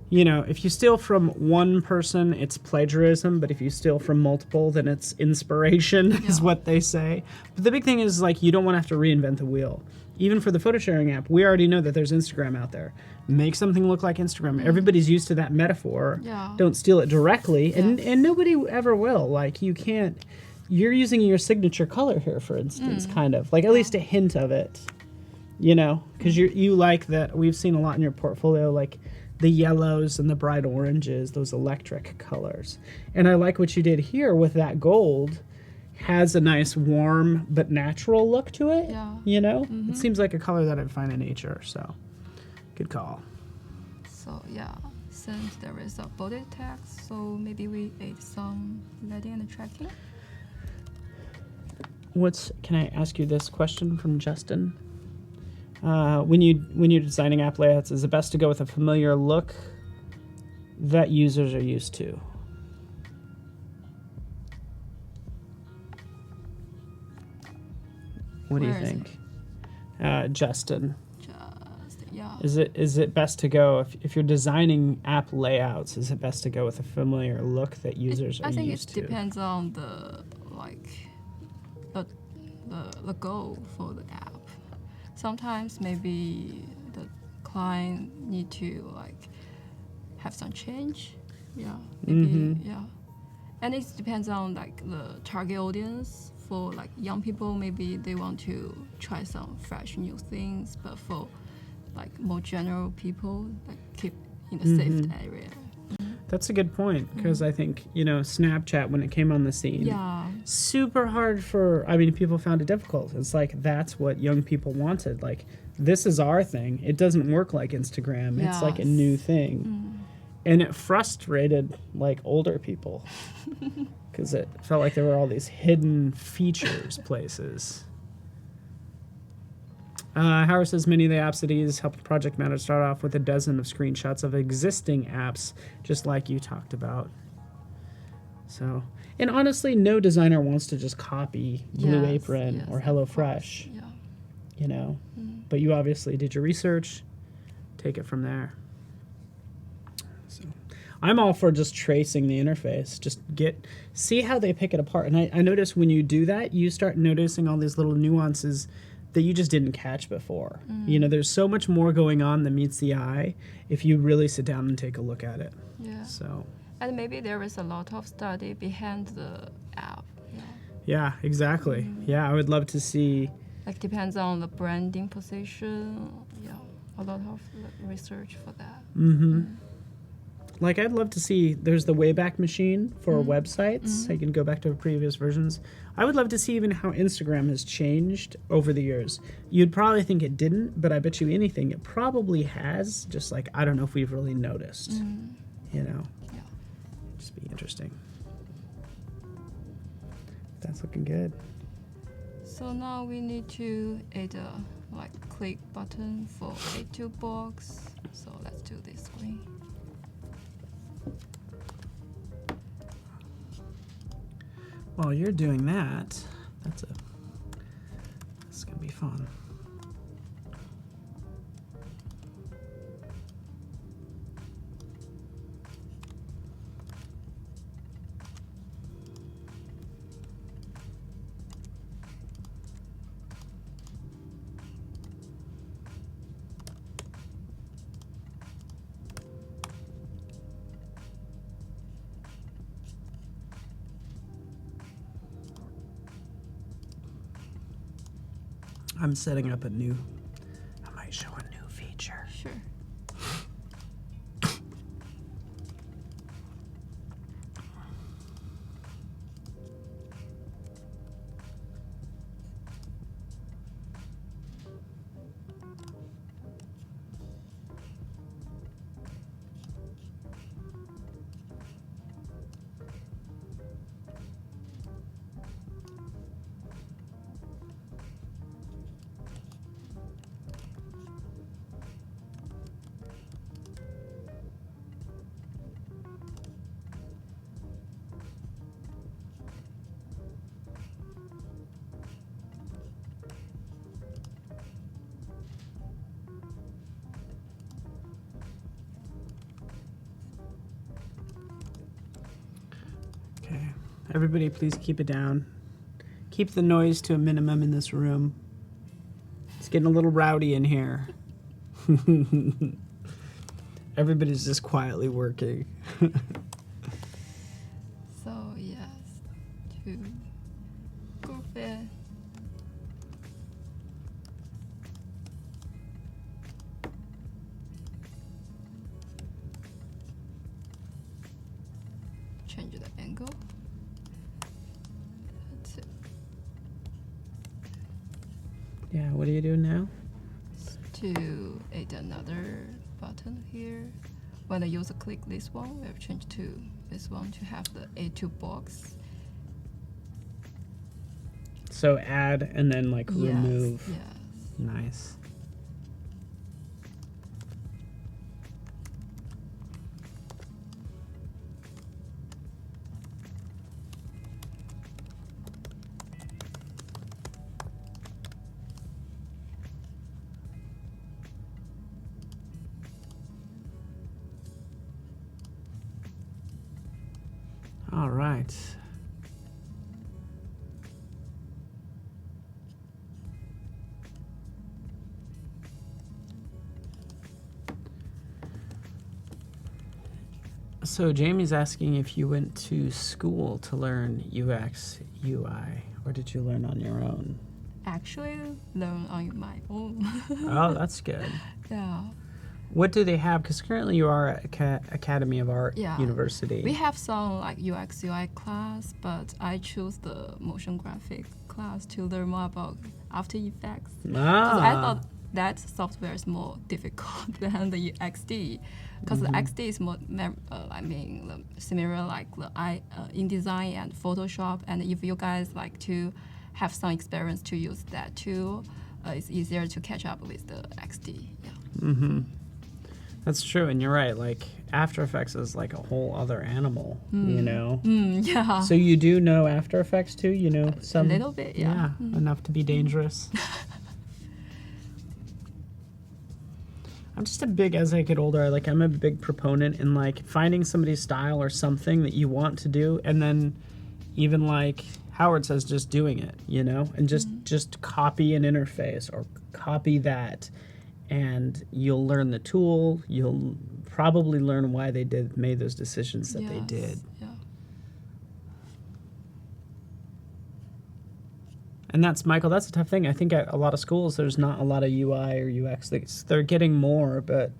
A: if you steal from one person, it's plagiarism, but if you steal from multiple, then it's inspiration, is what they say. But the big thing is, like, you don't want to have to reinvent the wheel. Even for the photo sharing app, we already know that there's Instagram out there. Make something look like Instagram. Everybody's used to that metaphor.
B: Yeah.
A: Don't steal it directly,
B: Yes.
A: and nobody ever will. Like, you can't. You're using your signature color here, for instance, kind of. Like, at least a hint of it, because you like that. We've seen a lot in your portfolio, like the yellows and the bright oranges, those electric colors. And I like what you did here with that gold. Has a nice warm but natural look to it.
B: Yeah.
A: It seems like a color that I'd find in nature, so good call.
B: So yeah, since there is a body text, so maybe we add some lighting and tracking.
A: Can I ask you this question from Justin? When you're designing app layouts, is it best to go with a familiar look that users are used to? What do you think? Justin.
B: Yeah.
A: Is it best to go if you're designing app layouts? Is it best to go with a familiar look that users are used to?
B: I think it depends on the goal for the app. Sometimes maybe the client need to have some change. Yeah. Maybe yeah. And it depends on the target audience. For young people, maybe they want to try some fresh new things, but for more general people, keep in a safe area.
A: That's a good point, because I think Snapchat, when it came on the scene, super hard people found it difficult. It's that's what young people wanted. This is our thing. It doesn't work like Instagram. It's a new thing. And it frustrated older people because it felt like there were all these hidden features places. Howard says many of the apps that he uses help the project manager start off with a dozen of screenshots of existing apps, just like you talked about. So, and honestly, no designer wants to just copy Blue Apron or HelloFresh.
B: Yeah.
A: But you obviously did your research. Take it from there. So, I'm all for just tracing the interface. Just see how they pick it apart. And I notice when you do that, you start noticing all these little nuances that you just didn't catch before. There's so much more going on than meets the eye if you really sit down and take a look at it.
B: Yeah.
A: So.
B: And maybe there is a lot of study behind the app.
A: Yeah, exactly. Yeah, I would love to see.
B: Depends on the branding position. Yeah, a lot of research for that.
A: I'd love to see, there's the Wayback Machine for websites. I can go back to previous versions. I would love to see even how Instagram has changed over the years. You'd probably think it didn't, but I bet you anything, it probably has. Just I don't know if we've really noticed. Yeah. Just be interesting. That's looking good.
B: So now we need to add a click button for add to box. So let's do this screen.
A: While you're doing that, it's gonna be fun. I'm setting up I might show a new feature.
B: Sure.
A: Okay, everybody please keep it down. Keep the noise to a minimum in this room. It's getting a little rowdy in here. Everybody's just quietly working.
B: So yes, to group it. Change the angle. That's it.
A: Yeah, what are you doing now?
B: To add another button here. When the user click this one, we have changed to this one to have the A2 box.
A: So add and then like remove.
B: Yes.
A: Nice. All right. So Jamie's asking if you went to school to learn UX, UI, or did you learn on your own?
B: Actually, learn on my own.
A: Oh, that's good.
B: Yeah.
A: What do they have? Because currently you are at Academy of Art University.
B: We have some like UX UI class, but I choose the motion graphic class to learn more about After Effects. Because I thought that software is more difficult than the XD. Because the XD is more, similar like the InDesign and Photoshop. And if you guys like to have some experience to use that tool, it's easier to catch up with the XD. Yeah.
A: Mm-hmm. That's true, and you're right. Like After Effects is like a whole other animal, you know.
B: Yeah.
A: So you do know After Effects too, you know, some
B: a little bit, yeah.
A: Enough to be dangerous. I'm just as I get older, I'm a big proponent in like finding somebody's style or something that you want to do, and then even like Howard says, just doing it, you know, and just copy an interface or copy that. And you'll learn the tool. You'll probably learn why they made those decisions that they did.
B: Yeah.
A: And that's, Michael, that's a tough thing. I think at a lot of schools, there's not a lot of UI or UX. They're getting more, but,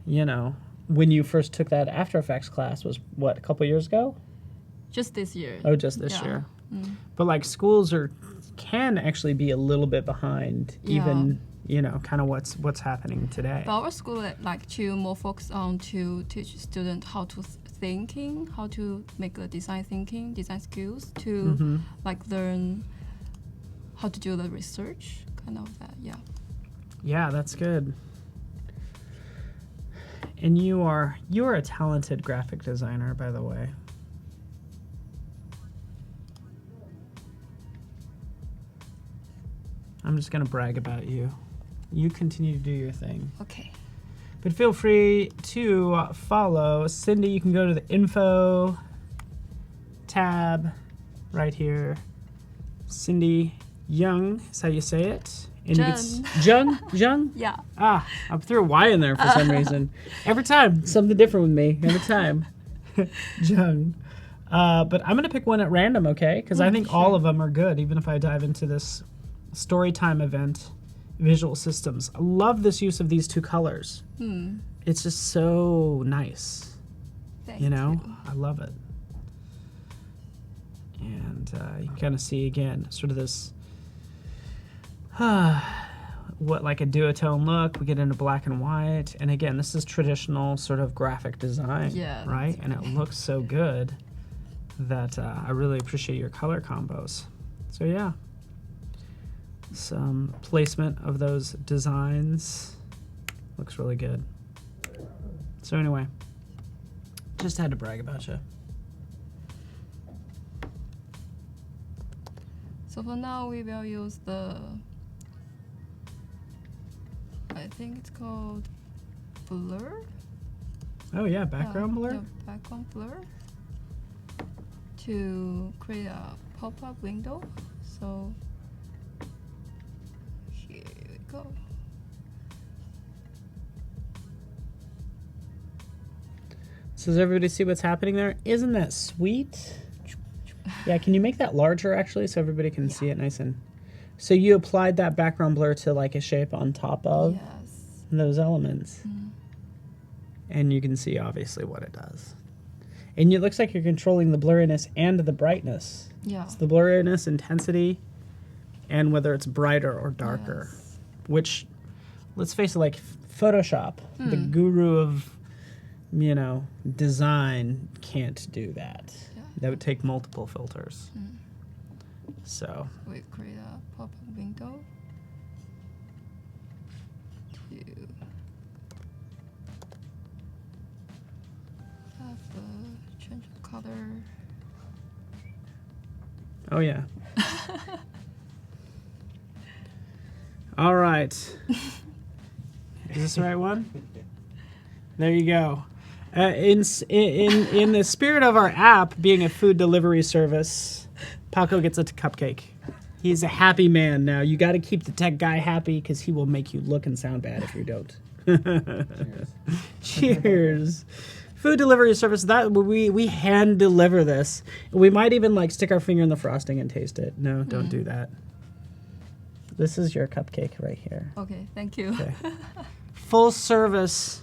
A: you know, when you first took that After Effects class was, what, a couple years ago?
B: Just this year.
A: Oh, just this year. But, like, schools can actually be a little bit behind even... You know, kind of what's happening today.
B: But our school like to more focus on to teach students how to how to make the design skills to like learn how to do the research, kind of that. Yeah. Yeah,
A: that's good. And you're a talented graphic designer, by the way. I'm just gonna brag about you. You continue to do your thing.
B: Okay.
A: But feel free to follow Cindy. You can go to the info tab right here. Cindy Zheng is how you say it. And Zheng?
B: Yeah.
A: I threw a Y in there for some reason. Every time, something different with me. Every time. Zheng. But I'm going to pick one at random, okay? Because I think all of them are good, even if I dive into this Storytime event, visual systems. I love this use of these two colors. It's just so nice.
B: Thank
A: You know,
B: you.
A: I love it. And you can kind of see again, sort of this, what like a duotone look. We get into black and white, and again, this is traditional sort of graphic design,
B: Yeah,
A: right?
B: that's
A: And it looks so good that I really appreciate your color combos. So yeah, some placement of those designs looks really good. So anyway, just had to brag about you.
B: So for now, we will use the, I think it's called blur.
A: Oh yeah, background blur.
B: Yeah, background blur to create a pop-up window. So here we go.
A: So does everybody see what's happening there? Isn't that sweet? Yeah, can you make that larger actually so everybody can see it nice and... So you applied that background blur to like a shape on top of
B: Yes.
A: those elements. And you can see obviously what it does. And it looks like you're controlling the blurriness and the brightness.
B: Yeah.
A: It's the blurriness, intensity, and whether it's brighter or darker.
B: Yes.
A: Which, let's face it, like Photoshop, the guru of, you know, design can't do that.
B: Yeah.
A: That would take multiple filters. So,
B: We create a pop-up window to have the change of color.
A: oh yeah. All right. Is this the right one? There you go. In the spirit of our app being a food delivery service, Paco gets a cupcake. He's a happy man now. You got to keep the tech guy happy because he will make you look and sound bad if you don't. Cheers. Food delivery service, that we hand deliver this. We might even like stick our finger in the frosting and taste it. No, don't do that. This is your cupcake right here.
B: Okay, thank you.
A: Okay. Full service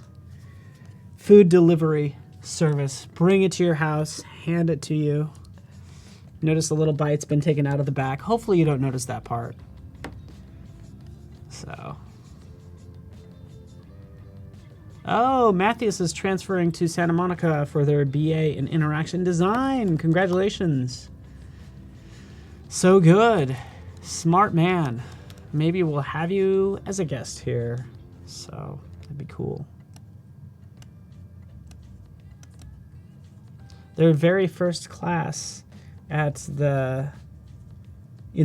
A: food delivery service. Bring it to your house, hand it to you. Notice the little bite's been taken out of the back. Hopefully you don't notice that part. So. Oh, Matthias is transferring to Santa Monica for their BA in Interaction Design. Congratulations. So good. Smart man. Maybe we'll have you as a guest here. So, that'd be cool. Their very first class in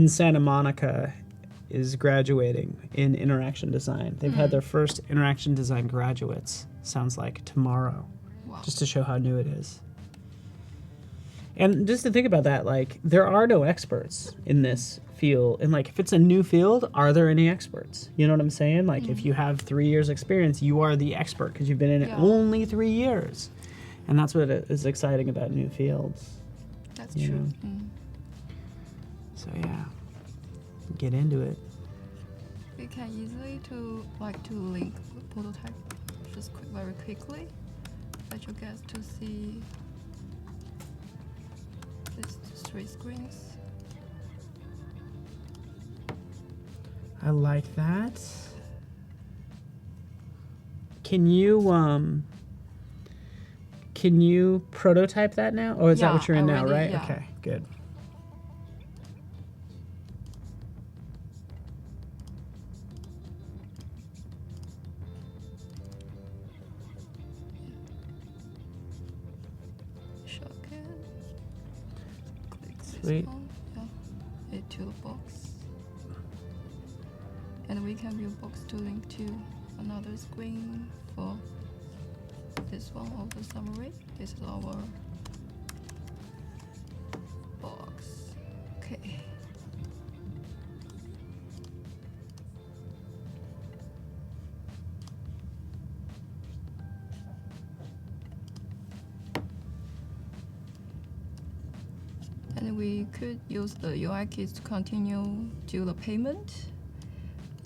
A: Santa Monica is graduating in interaction design. They've had their first interaction design graduates, sounds like tomorrow,
B: Wow.
A: just to show how new it is. And just to think about that, like, there are no experts in this field. And like, if it's a new field, are there any experts? You know what I'm saying? Like, if you have 3 years experience, you are the expert because you've been in it only 3 years. And that's what is exciting about new fields.
B: That's
A: you
B: true.
A: know. So yeah, get into it.
B: We can easily to link the prototype just very quickly. Let you guys to see these 3 screens.
A: I like that. Can you prototype that now? Oh, is that what you're in now, right?
B: Yeah.
A: Okay, good.
B: Shortcut. Click this
A: Sweet.
B: one. Yeah. It to the box. And we can view box to link to another screen for this one of the summary. This is our box. Okay. And we could use the UI kit to continue do the payment.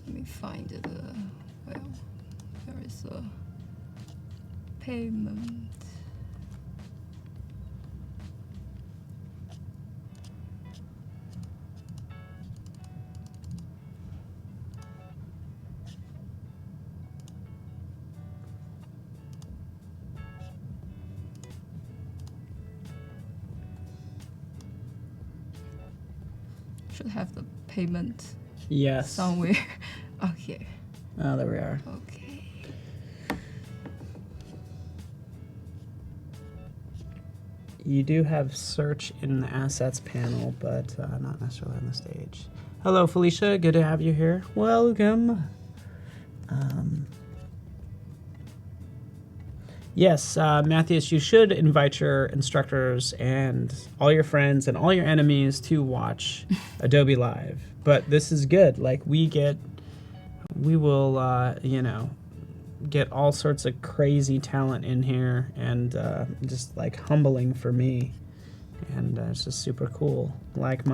B: Let me find the, well, there is a payment. Should have the payment
A: Yes.
B: somewhere. Okay.
A: Oh, there we are.
B: Okay.
A: You do have search in the assets panel, but not necessarily on the stage. Hello, Felicia. Good to have you here. Welcome. Yes, Matthias, you should invite your instructors and all your friends and all your enemies to watch Adobe Live. But this is good. Like, we will, get all sorts of crazy talent in here, and just like humbling for me. And it's just super cool. Like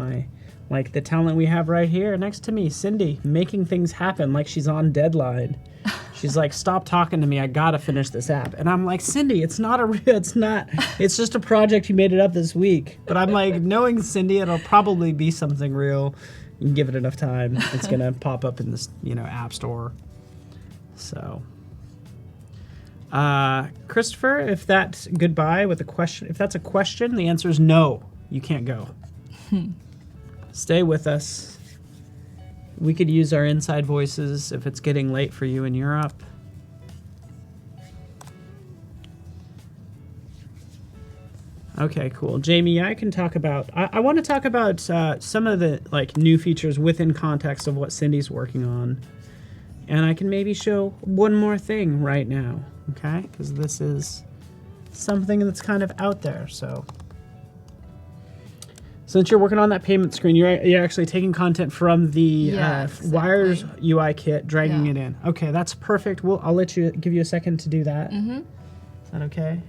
A: the talent we have right here next to me, Cindy, making things happen like she's on deadline. She's like, stop talking to me. I gotta finish this app. And I'm like, Cindy, it's just a project. You made it up this week. But I'm like, knowing Cindy, it'll probably be something real. You can give it enough time. It's gonna pop up in this, app store. So, Christopher, if that's goodbye with a question, if that's a question, the answer is no. You can't go. Stay with us. We could use our inside voices if it's getting late for you in Europe. Okay, cool. Jamie, I can talk about, I want to talk about some of the new features within context of what Cindy's working on. And I can maybe show one more thing right now, okay? Because this is something that's kind of out there, so. Since you're working on that payment screen, you're actually taking content from the
B: exactly.
A: Wires UI kit, dragging it in. Okay, that's perfect. I'll give you a second to do that. Mm-hmm. Is that okay?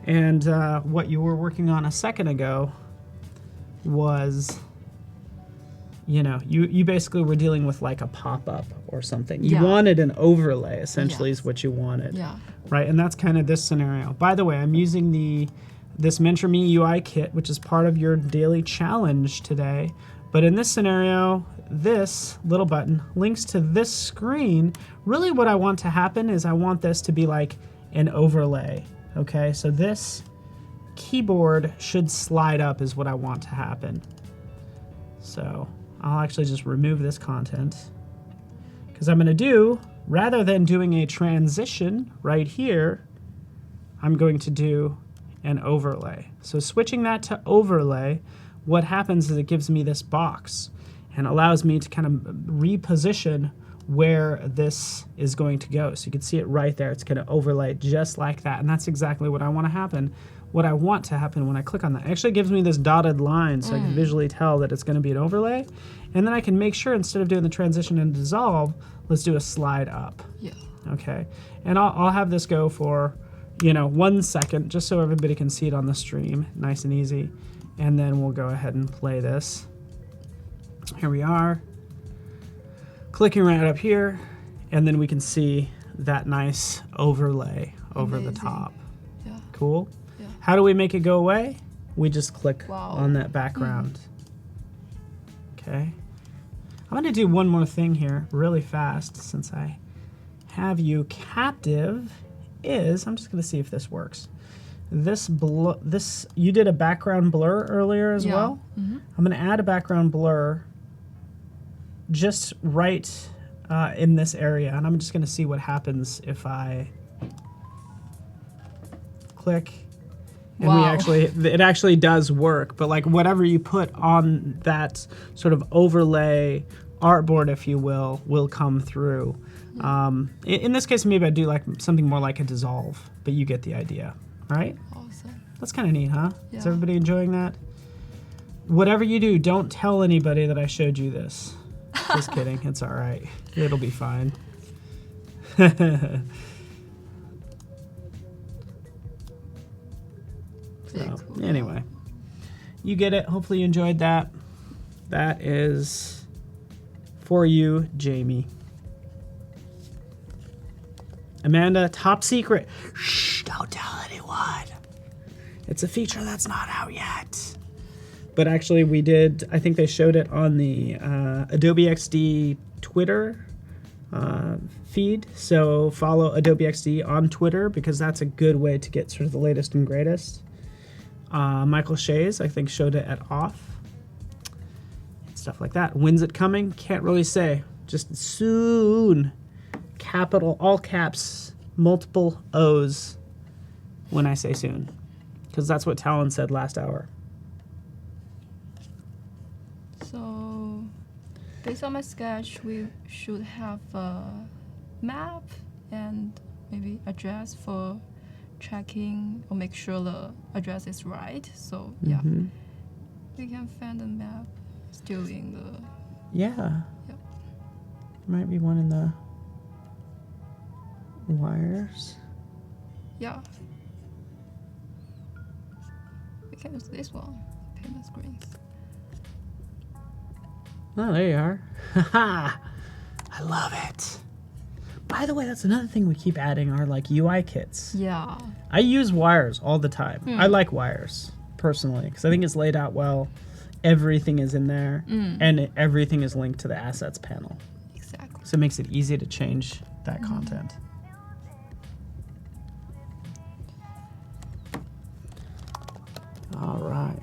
A: And what you were working on a second ago was, you basically were dealing with like a pop-up or something. You wanted an overlay, essentially, is what you wanted.
B: Yeah.
A: Right, and that's kind of this scenario. By the way, I'm using this Mentor Me UI kit, which is part of your daily challenge today. But in this scenario, this little button links to this screen. Really what I want to happen is I want this to be like an overlay. Okay, so this keyboard should slide up is what I want to happen. So I'll actually just remove this content. Because I'm gonna rather than doing a transition right here, I'm going to do an overlay. So switching that to overlay, what happens is it gives me this box and allows me to kind of reposition where this is going to go. So you can see it right there. It's going to overlay just like that. And that's exactly what I want to happen. What I want to happen when I click on that, it actually gives me this dotted line so I can visually tell that it's going to be an overlay. And then I can make sure instead of doing the transition and dissolve, let's do a slide up.
B: Yeah.
A: Okay. And I'll have this go for 1 second, just so everybody can see it on the stream, nice and easy. And then we'll go ahead and play this. Here we are. Clicking right up here, and then we can see that nice overlay over the top.
B: Yeah.
A: Cool?
B: Yeah.
A: How do we make it go away? We just click on that background. Okay. I'm gonna do one more thing here really fast since I have you captive. I'm just going to see if this works. You did a background blur earlier as well. Mm-hmm. I'm going to add a background blur just right in this area, and I'm just going to see what happens if I click. And it actually does work, but like whatever you put on that sort of overlay artboard, if you will come through. In this case, maybe I'd do like something more like a dissolve, but you get the idea, right?
B: Awesome.
A: That's kind of neat, huh?
B: Yeah.
A: Is everybody enjoying that? Whatever you do, don't tell anybody that I showed you this. Just kidding. It's all right. It'll be fine. So, anyway. you get it. Hopefully you enjoyed that. That is for you, Jamie. Amanda, top secret. Shh, don't tell anyone. It's a feature that's not out yet. But actually we did, I think they showed it on the Adobe XD Twitter feed. So follow Adobe XD on Twitter because that's a good way to get sort of the latest and greatest. Michael Shays, I think, showed it at Off. Stuff like that. When's it coming? Can't really say. Just soon. Capital, all caps, multiple O's when I say soon. Because that's what Talon said last hour.
B: So, based on my sketch, we should have a map and maybe address for checking or make sure the address is right. So, yeah, we can find the map still in the...
A: Yeah.
B: Yep.
A: Might be one in the wires.
B: Yeah. We can use this one, payment screens.
A: Oh, there you are. Haha. I love it. By the way, that's another thing we keep adding are like UI kits.
B: Yeah.
A: I use wires all the time. I like wires personally because I think it's laid out well. Everything is in there and everything is linked to the assets panel.
B: Exactly.
A: So it makes it easy to change that content. All right.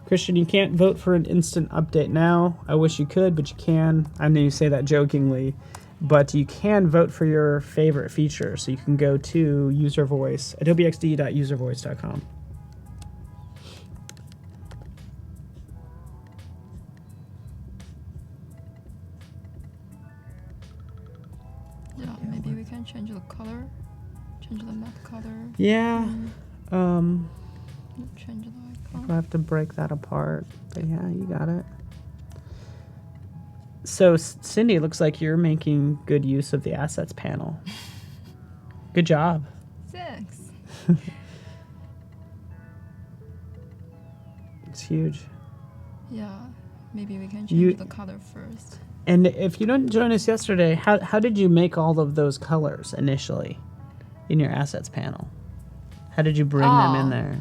A: Christian, you can't vote for an instant update now. I wish you could, but you can. I know you say that jokingly, but you can vote for your favorite feature. So you can go to user voice, adobexd.uservoice.com.
B: Yeah, maybe we can change the color, change the map color.
A: Yeah.
B: Change the icon.
A: I'll have to break that apart. But yeah, you got it. So, Cindy, it looks like you're making good use of the assets panel. Good job.
B: Thanks.
A: It's huge.
B: Yeah, maybe we can change the color first.
A: And if you didn't join us yesterday, how did you make all of those colors initially in your assets panel? How did you bring them in there?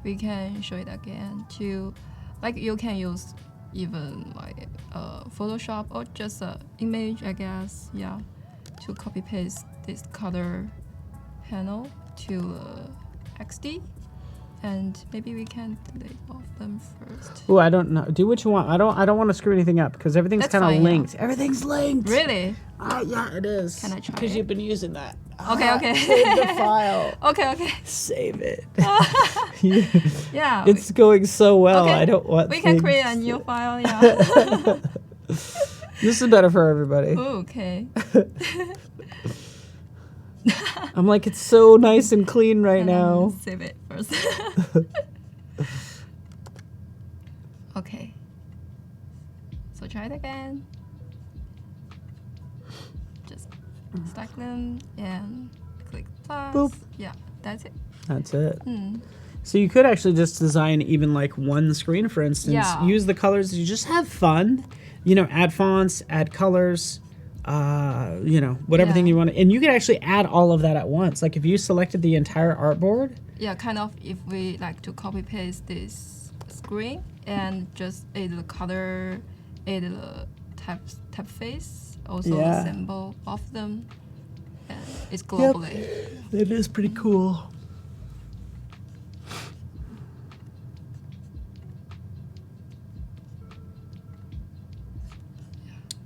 B: We can show it again to, like you can use even like Photoshop or just an image, I guess, yeah, to copy paste this color panel to XD. And maybe we can delete all of them first.
A: Oh, I don't know. Do what you want. I don't want to screw anything up because everything's kind of linked. Yeah. Everything's linked.
B: Really?
A: Yeah, it is.
B: Can I try?
A: Because you've been using that.
B: Okay.
A: Save the file.
B: Okay.
A: Save it.
B: Yeah.
A: It's going so well.
B: Okay.
A: I don't want.
B: We can create a new file. Yeah.
A: This is better for everybody.
B: Okay.
A: I'm like, it's so nice and clean right now.
B: Save it first. Okay. So try it again. Just stack them and click plus.
A: Boop.
B: Yeah, that's it.
A: That's it. So you could actually just design even like one screen, for instance.
B: Yeah.
A: Use the colors. You just have fun. You know, add fonts, add colors. You know, whatever thing you want to, and you can actually add all of that at once. Like if you selected the entire artboard.
B: Yeah, kind of. If we like to copy paste this screen and just add the color, add the typeface, also the symbol of them, and it's globally.
A: Yep. It is pretty cool.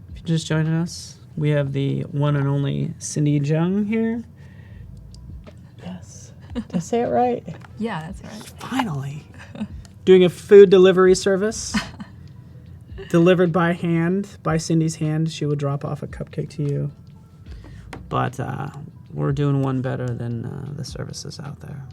A: If you're just joining us, we have the one and only Cindy Zheng here. Yes. Did I say it right?
B: Yeah, that's right.
A: Finally. Doing a food delivery service. Delivered by hand, by Cindy's hand. She would drop off a cupcake to you. But we're doing one better than the services out there.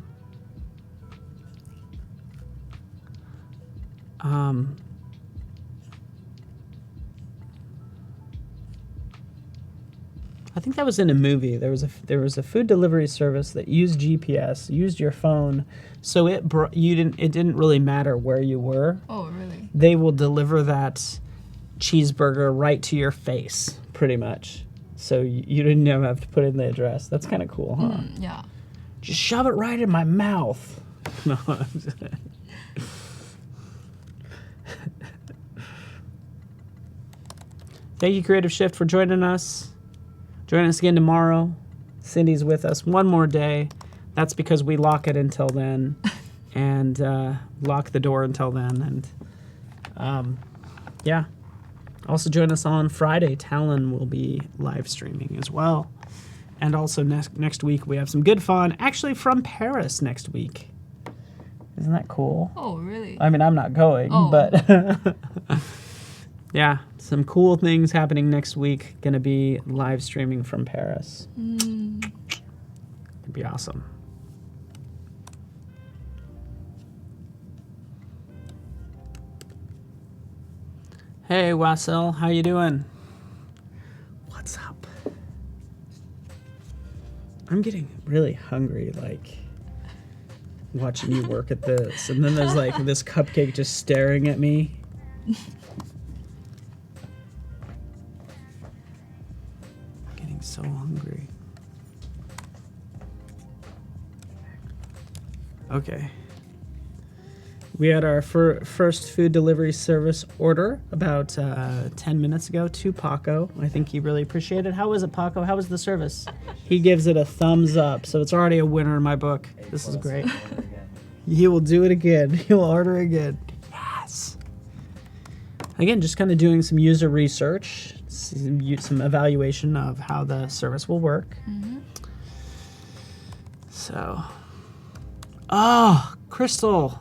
A: I think that was in a movie. There was a food delivery service that used GPS, used your phone, so it didn't really matter where you were.
B: Oh, really?
A: They will deliver that cheeseburger right to your face, pretty much. So you didn't even have to put in the address. That's kind of cool, huh?
B: Yeah.
A: Just shove it right in my mouth. No. Thank you, Creative Shift, for joining us. Join us again tomorrow. Cindy's with us one more day. That's because we lock it until then, and lock the door until then. And yeah. Also join us on Friday. Talon will be live streaming as well. And also next week we have some good fun, actually from Paris next week. Isn't that cool?
B: Oh, really?
A: I mean, I'm not going, but yeah, some cool things happening next week. Gonna be live streaming from Paris. It'd be awesome. Hey, Wasil, how you doing? What's up? I'm getting really hungry, like, watching you work at this. And then there's, like, this cupcake just staring at me. Getting so hungry. Okay. We had our first food delivery service order about 10 minutes ago to Paco. I think he really appreciated it. How was it, Paco? How was the service? He gives it a thumbs up, so it's already a winner in my book. This is great. He will do it again. He will order again. Yes. Again, just kind of doing some user research, some evaluation of how the service will work. So, oh, Crystal.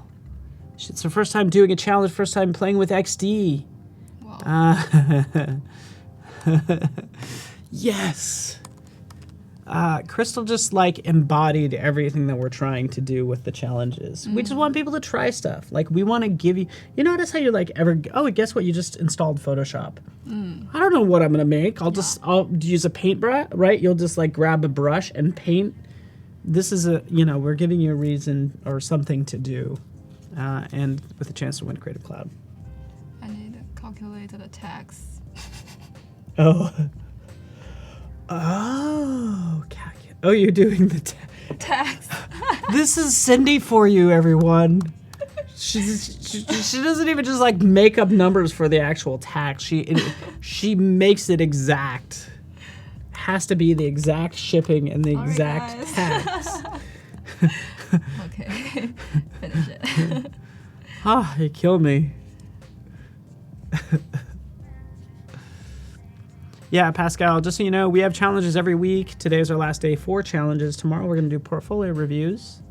A: It's her first time doing a challenge, first time playing with XD.
B: Wow.
A: Yes. Crystal just like embodied everything that we're trying to do with the challenges. We just want people to try stuff. Like we want to give you, notice how you're like guess what? You just installed Photoshop. I don't know what I'm going to make. I'll use a paintbrush, right? You'll just like grab a brush and paint. This is we're giving you a reason or something to do. And with a chance to win Creative Cloud.
B: I need to calculate the tax.
A: Oh, you're doing the
B: Tax.
A: This is Cindy for you, everyone. She doesn't even just like make up numbers for the actual tax. She makes it exact. Has to be the exact shipping and the exact tax.
B: Okay, finish it.
A: You killed me. Yeah, Pascal, just so you know, we have challenges every week. Today is our last day for challenges. Tomorrow we're going to do portfolio reviews.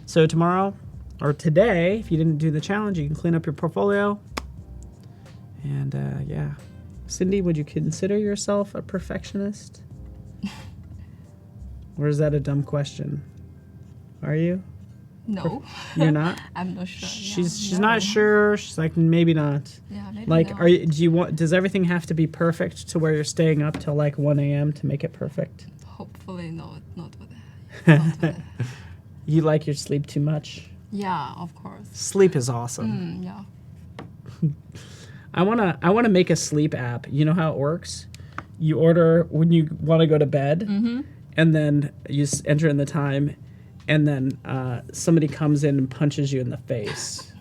A: So tomorrow, or today, if you didn't do the challenge, you can clean up your portfolio. And yeah. Cindy, would you consider yourself a perfectionist? Or is that a dumb question? Are you?
B: No.
A: You're not?
B: I'm not sure.
A: She's not sure. She's like, maybe not.
B: Yeah, maybe
A: like,
B: not.
A: does everything have to be perfect to where you're staying up till like 1 a.m. to make it perfect?
B: Hopefully not with that. Not with that.
A: You like your sleep too much?
B: Yeah, of course.
A: Sleep is awesome.
B: Yeah.
A: I wanna make a sleep app. You know how it works? You order when you want to go to bed, and then you enter in the time, and then somebody comes in and punches you in the face.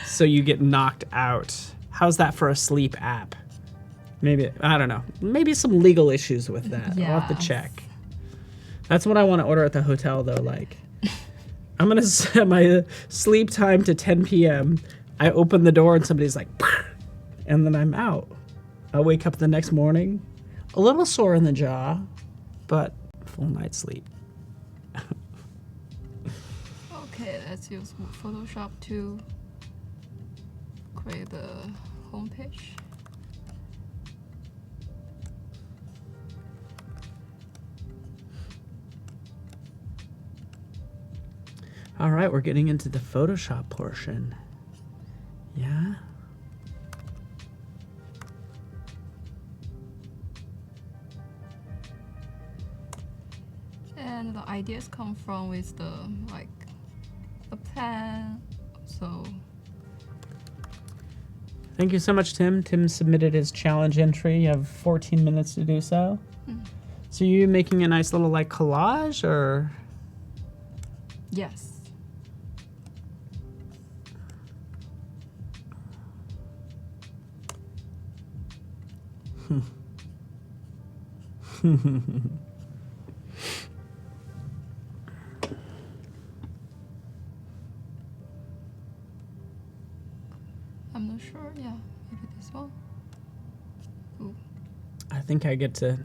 A: So you get knocked out. How's that for a sleep app? Maybe, I don't know. Maybe some legal issues with that. I'll have to check. That's what I want to order at the hotel, though. Like, I'm going to set my sleep time to 10 p.m. I open the door and somebody's like, and then I'm out. I'll wake up the next morning, a little sore in the jaw, but full night's sleep.
B: Okay, let's use Photoshop to create the homepage.
A: All right, we're getting into the Photoshop portion. Yeah.
B: And the ideas come from with the plan. So
A: Thank you so much, Tim. Tim submitted his challenge entry. You have 14 minutes to do so. So you making a nice little like collage, or?
B: yes. I'm not sure. Yeah, maybe this one. Ooh.
A: I think I get to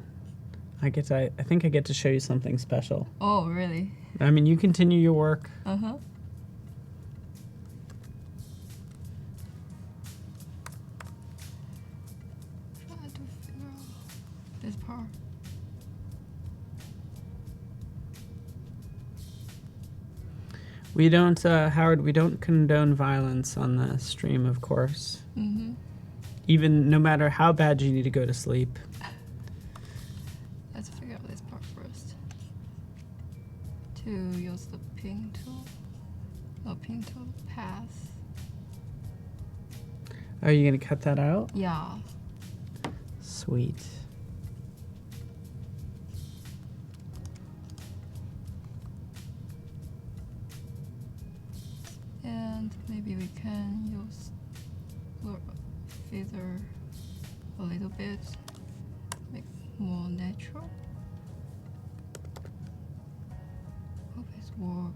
A: show you something special.
B: Oh, really?
A: I mean, you continue your work.
B: Uh-huh. Try to figure out this part.
A: We don't, Howard, we don't condone violence on the stream, of course.
B: Mm-hmm.
A: Even no matter how bad you need to go to sleep.
B: Let's figure out this part first. To use the pin tool. No, pin tool, path.
A: Are you going to cut that out?
B: Yeah.
A: Sweet.
B: And maybe we can use feather a little bit, make more natural. Hope it's work.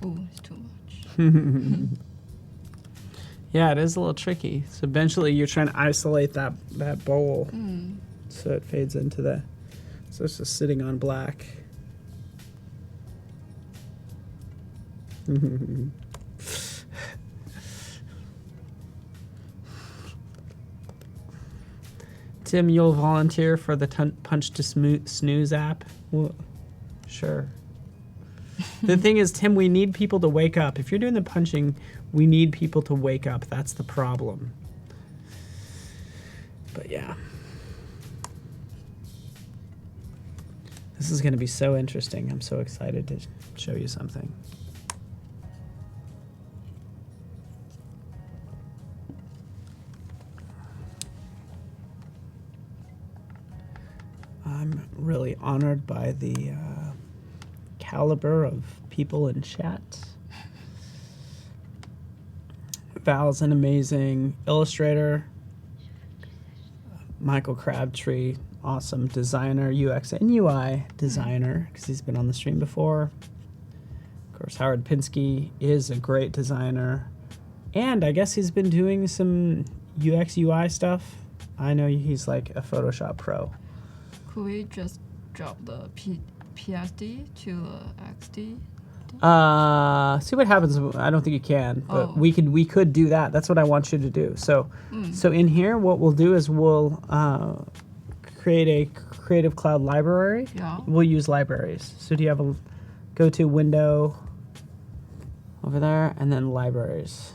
B: Oh, it's too much.
A: Yeah, it is a little tricky. So eventually you're trying to isolate that bowl so it fades into the, so it's just sitting on black. Tim, you'll volunteer for the Punch to Snooze app? Well, sure. The thing is, Tim, we need people to wake up. If you're doing the punching, we need people to wake up. That's the problem. But yeah. This is going to be so interesting. I'm so excited to show you something. I'm really honored by the caliber of people in chat. Val's an amazing illustrator. Michael Crabtree, awesome designer, UX and UI designer, because he's been on the stream before. Of course, Howard Pinsky is a great designer. And I guess he's been doing some UX UI stuff. I know he's like a Photoshop pro.
B: Could we just drop the PSD to the XD?
A: See what happens. I don't think you can, but we could do that. That's what I want you to do. So, so in here, what we'll do is we'll create a Creative Cloud library.
B: Yeah.
A: We'll use libraries. So do you have a go to window over there and then libraries?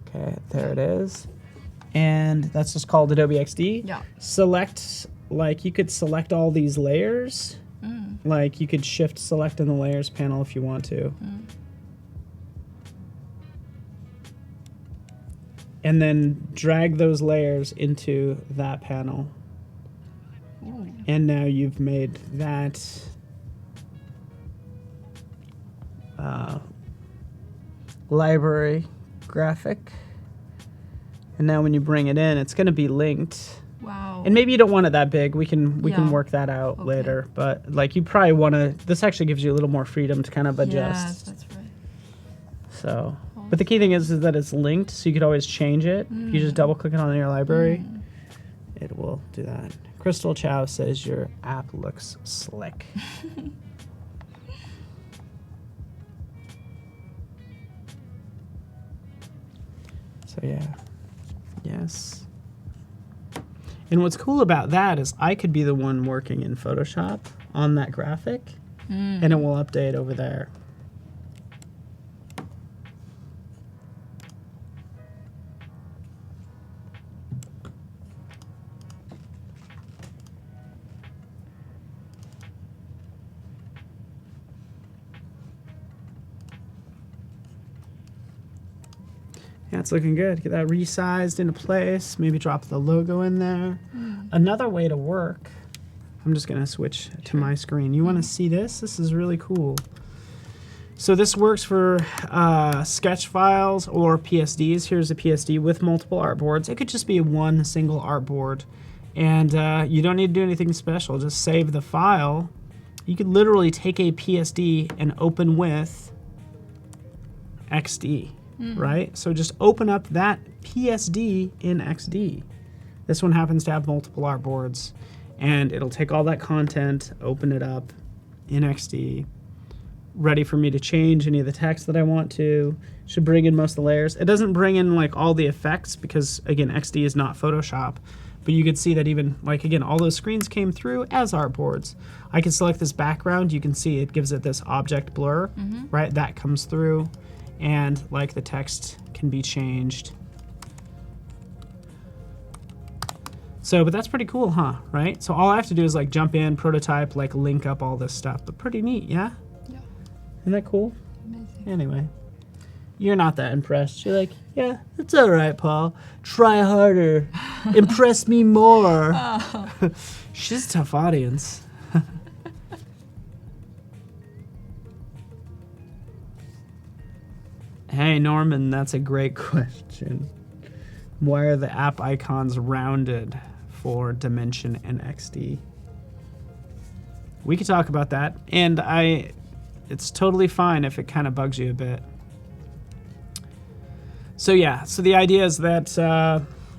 A: Okay, there it is. And that's just called Adobe XD.
B: Yeah.
A: Select, like you could select all these layers. Like you could shift select in the layers panel if you want to. And then drag those layers into that panel. And now you've made that library graphic. And now when you bring it in, it's going to be linked.
B: Wow.
A: And maybe you don't want it that big. We can work that out later. But like you probably want to, this actually gives you a little more freedom to kind of adjust.
B: Yes, that's right.
A: So, but the key thing is that it's linked, so you could always change it. You just double click it on your library. It will do that. Crystal Chow says your app looks slick. So yeah. Yes. And what's cool about that is I could be the one working in Photoshop on that graphic, and it will update over there. Yeah, it's looking good. Get that resized into place. Maybe drop the logo in there. Another way to work, I'm just gonna switch to my screen. You wanna see this? This is really cool. So this works for sketch files or PSDs. Here's a PSD with multiple artboards. It could just be one single artboard. And you don't need to do anything special. Just save the file. You could literally take a PSD and open with XD, right? So just open up that PSD in XD. This one happens to have multiple artboards. And it'll take all that content, open it up in XD, ready for me to change any of the text that I want to. Should bring in most of the layers. It doesn't bring in like all the effects because again, XD is not Photoshop. But you could see that even, like again, all those screens came through as artboards. I can select this background. You can see it gives it this object blur, right? That comes through. And like the text can be changed. So, but that's pretty cool, huh? Right? So all I have to do is like jump in, prototype, like link up all this stuff. But pretty neat, yeah?
B: Yeah.
A: Isn't that cool?
B: Amazing.
A: Anyway. You're not that impressed. You're like, yeah, it's all right, Paul. Try harder. Impress me more. She's a tough audience. Hey, Norman, that's a great question. Why are the app icons rounded for Dimension and XD? We could talk about that. And it's totally fine if it kind of bugs you a bit. So yeah, so the idea is that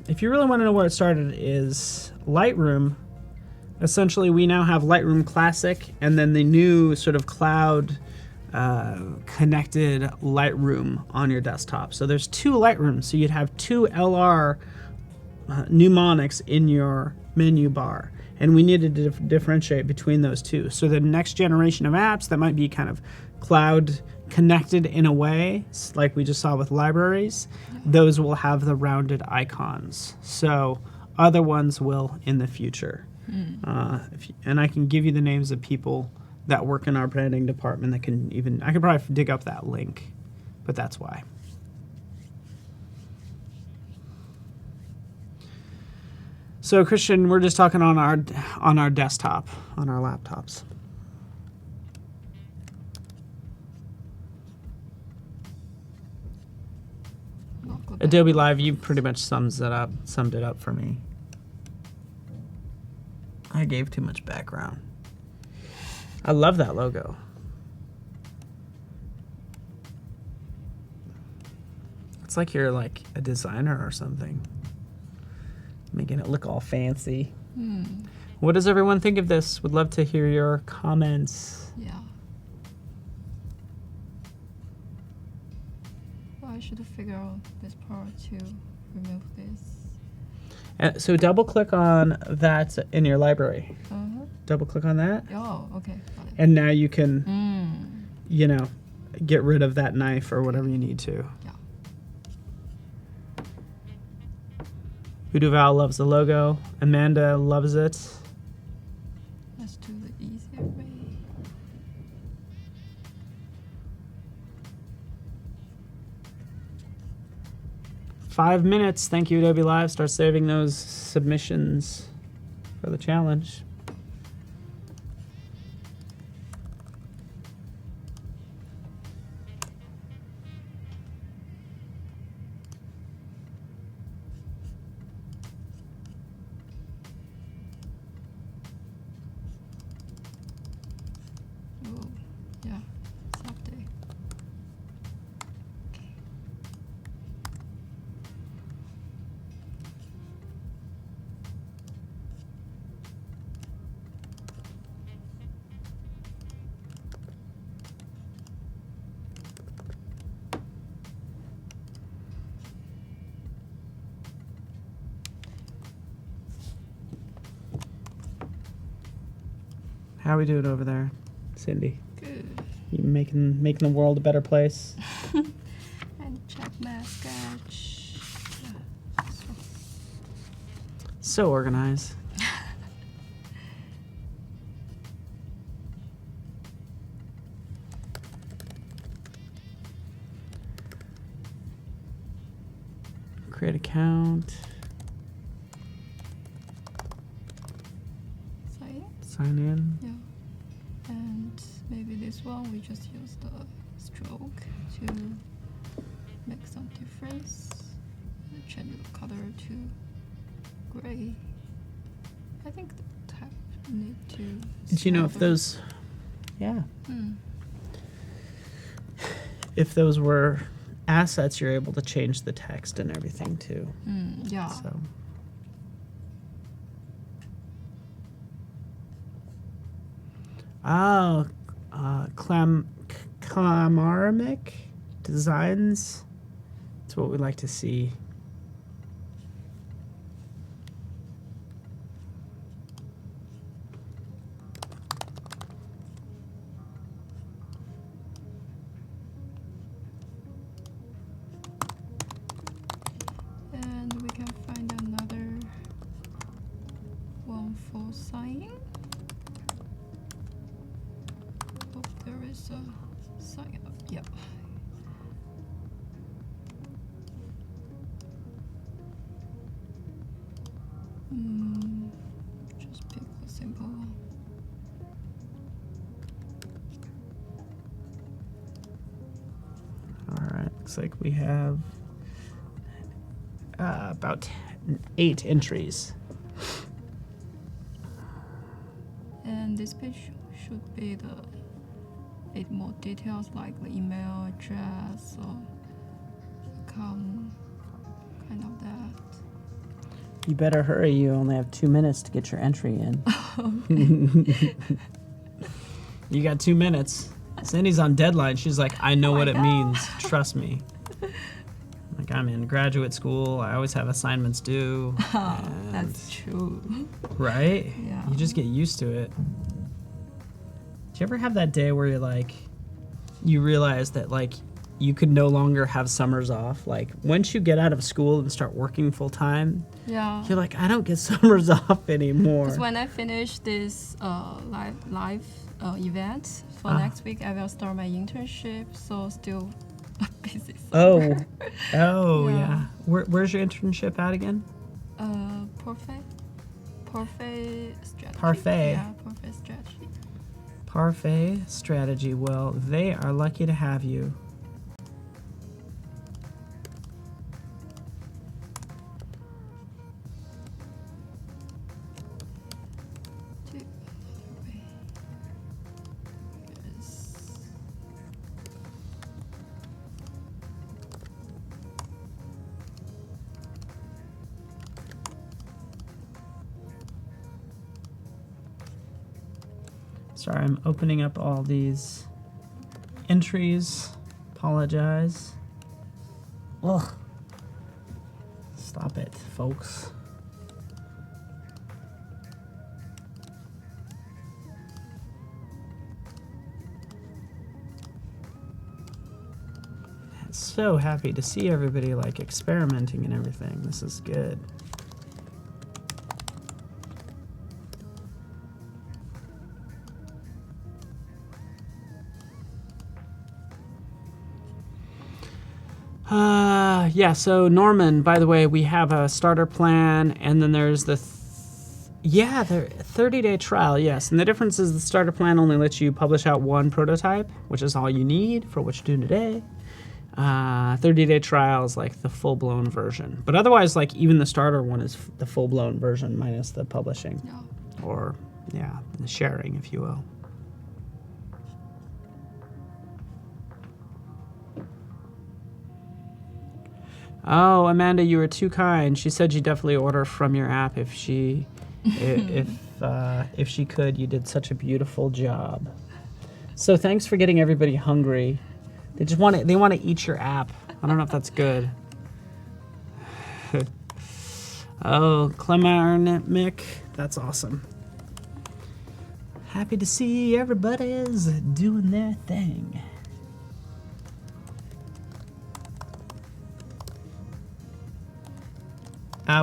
A: if you really want to know where it started is Lightroom. Essentially, we now have Lightroom Classic and then the new sort of cloud connected Lightroom on your desktop. So there's two Lightrooms. So you'd have two LR mnemonics in your menu bar. And we needed to differentiate between those two. So the next generation of apps that might be kind of cloud connected in a way, like we just saw with libraries, those will have the rounded icons. So other ones will in the future. And I can give you the names of people that work in our branding department that can even, I could probably dig up that link, but that's why. So Christian, we're just talking on our desktop, on our laptops. Adobe Live, you pretty much summed it up for me. I gave too much background. I love that logo. It's like you're like a designer or something. Making it look all fancy. What does everyone think of this? Would love to hear your comments.
B: Yeah. Well, I should figure out this part to remove this.
A: So double click on that in your library. Double click on that.
B: Oh, okay. Got it.
A: And now you can, you know, get rid of that knife or whatever you need to.
B: Yeah.
A: Uduval loves the logo. Amanda loves it.
B: Let's do the easier way.
A: Five minutes. Thank you, Adobe Live. Start saving those submissions for the challenge.
B: Oh, yeah. Soft day.
A: How are we doing over there, Cindy?
B: Good.
A: You making the world a better place?
B: And check my sketch. Yeah.
A: So organized. Create account. Sign in.
B: Yeah. And maybe this one we just use the stroke to make some difference. Change the color to gray. I think the tab need to.
A: Did you know if those? Yeah. If those were assets, you're able to change the text and everything too.
B: Yeah.
A: So. Oh, Clamarmic Designs. That's what we'd like to see.
B: And we can find another one for signing. Hope there is a sign up. Yep. Just pick a simple one.
A: All right, looks like we have about 8 entries.
B: And this page should be the 8 more details like the email address or account, kind of that.
A: You better hurry. You only have 2 minutes to get your entry in. You got 2 minutes. Cindy's on deadline. She's like, I know what it means. Trust me. Like, I'm in graduate school. I always have assignments due.
B: That's true.
A: Right?
B: Yeah.
A: You just get used to it. Do you ever have that day where you're like, you realize that like you could no longer have summers off? Like once you get out of school and start working full time,
B: Yeah.
A: you're like, I don't get summers off anymore.
B: Because when I finish this live event for next week, I will start my internship. So still a busy summer.
A: Oh
B: Yeah.
A: yeah. Where's your internship at again?
B: Parfait strategy.
A: Parfait.
B: Yeah, parfait strategy.
A: Parfait Strategy. Well, they are lucky to have you.
B: Do it another way. Yes.
A: Sorry, I'm opening up all these entries. Apologize. Ugh. Stop it, folks. So happy to see everybody like experimenting and everything. This is good. Yeah, so Norman, by the way, we have a starter plan, and then there's the 30-day trial, yes. And the difference is the starter plan only lets you publish out 1 prototype, which is all you need for what you're doing today. 30-day trial is like the full-blown version. But otherwise, like even the starter one is the full-blown version minus the publishing.
B: Yeah.
A: Or, yeah, the sharing, if you will. Oh, Amanda, you were too kind. She said you'd definitely order from your app if she if she could. You did such a beautiful job. So thanks for getting everybody hungry. They want to eat your app. I don't know if that's good. Oh, Mick, that's awesome. Happy to see everybody's doing their thing.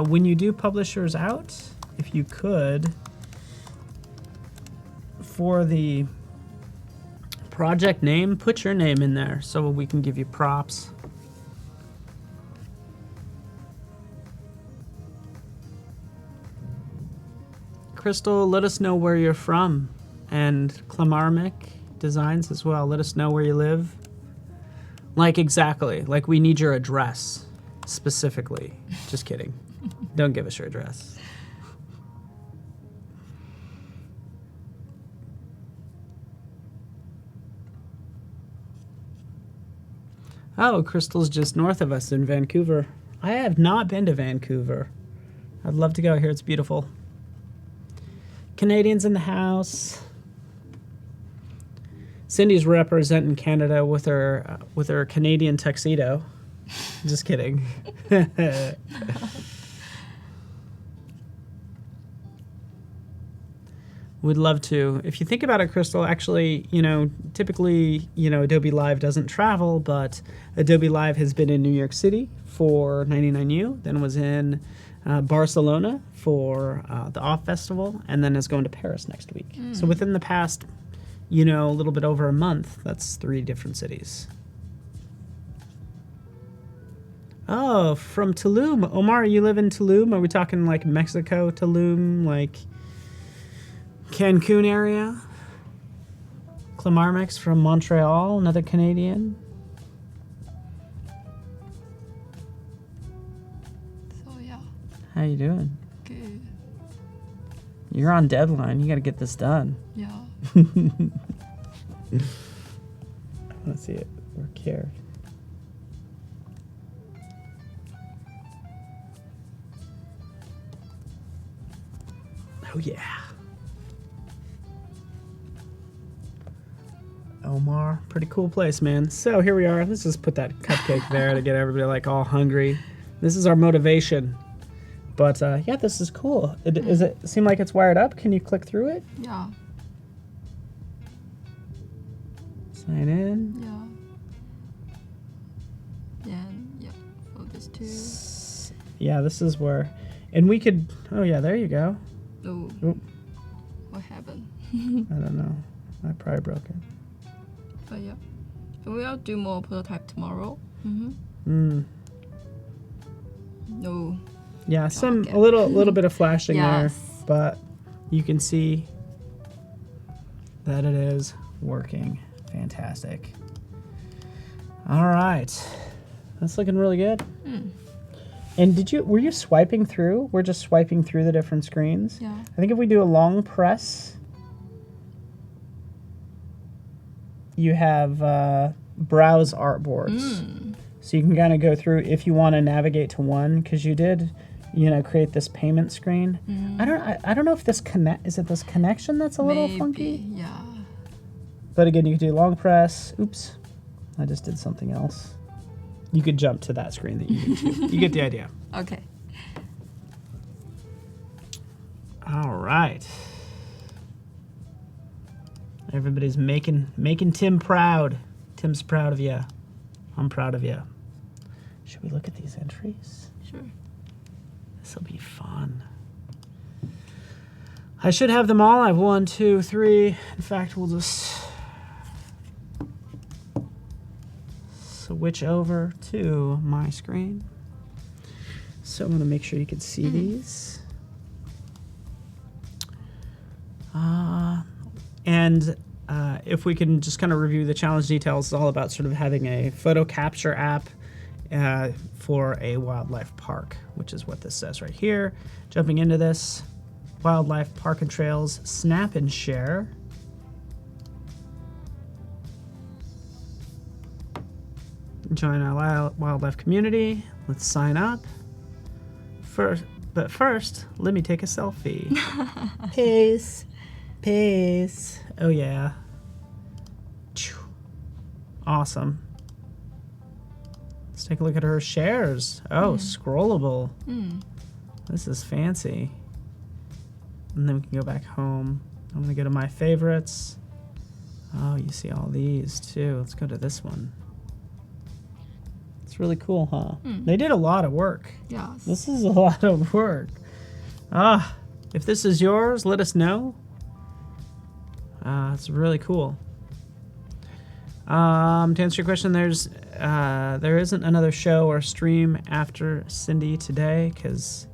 A: When you do publishers out, if you could, for the project name, put your name in there so we can give you props. Crystal, let us know where you're from. And Clamarmic Designs as well. Let us know where you live. Like, exactly. Like, we need your address specifically. Just kidding. Don't give us your address. Oh, Crystal's just north of us in Vancouver. I have not been to Vancouver. I'd love to go. I hear it's beautiful. Canadians in the house. Cindy's representing Canada with her Canadian tuxedo. Just kidding. Would love to. If you think about it, Crystal, actually, typically, Adobe Live doesn't travel, but Adobe Live has been in New York City for 99U, then was in Barcelona for the Off Festival, and then is going to Paris next week. So within the past, a little bit over a month, that's 3 different cities. Oh, from Tulum. Omar, you live in Tulum? Are we talking like Mexico, Tulum, like Cancun area? Clamarmix from Montreal, another Canadian.
B: So yeah.
A: How you doing?
B: Good.
A: You're on deadline. You got to get this done.
B: Yeah.
A: I want to see it work here. Oh yeah. Omar, pretty cool place, man. So here we are. Let's just put that cupcake there to get everybody like all hungry. This is our motivation. But yeah, this is cool. Does it seem like it's wired up? Can you click through it?
B: Yeah.
A: Sign in.
B: Yeah. And yeah, for this too.
A: Yeah, this is where, and we could. Oh yeah, there you go.
B: Oh.
A: Oop.
B: What happened?
A: I don't know. I probably broke it.
B: But yeah. So we'll do more prototype tomorrow. No.
A: Yeah, a little bit of flashing
B: Yes.
A: there, but you can see that it is working. Fantastic. All right, that's looking really good. And were you swiping through? We're just swiping through the different screens.
B: Yeah.
A: I think if we do a long press, you have browse artboards. So you can kind of go through if you want to navigate to one, because you did, create this payment screen. I don't know if this is it this connection that's a little funky?
B: Yeah.
A: But again, you can do long press. Oops, I just did something else. You could jump to that screen that you need to. You get the idea.
B: Okay.
A: All right. Everybody's making Tim proud. Tim's proud of you. I'm proud of you. Should we look at these entries?
B: Sure.
A: This will be fun. I should have them all. I have 1, 2, 3. In fact, we'll just switch over to my screen. So I'm going to make sure you can see these. And if we can just kind of review the challenge details, it's all about sort of having a photo capture app for a wildlife park, which is what this says right here. Jumping into this, wildlife park and trails, snap and share. Join our wildlife community. Let's sign up. But first, let me take a selfie. Peace. Peace. Oh yeah. Awesome. Let's take a look at her shares. Oh, scrollable. This is fancy. And then we can go back home. I'm gonna go to my favorites. Oh, you see all these too. Let's go to this one. It's really cool, huh? They did a lot of work.
B: Yes.
A: This is a lot of work. If this is yours, let us know. It's really cool. To answer your question, there isn't another show or stream after Cindy today because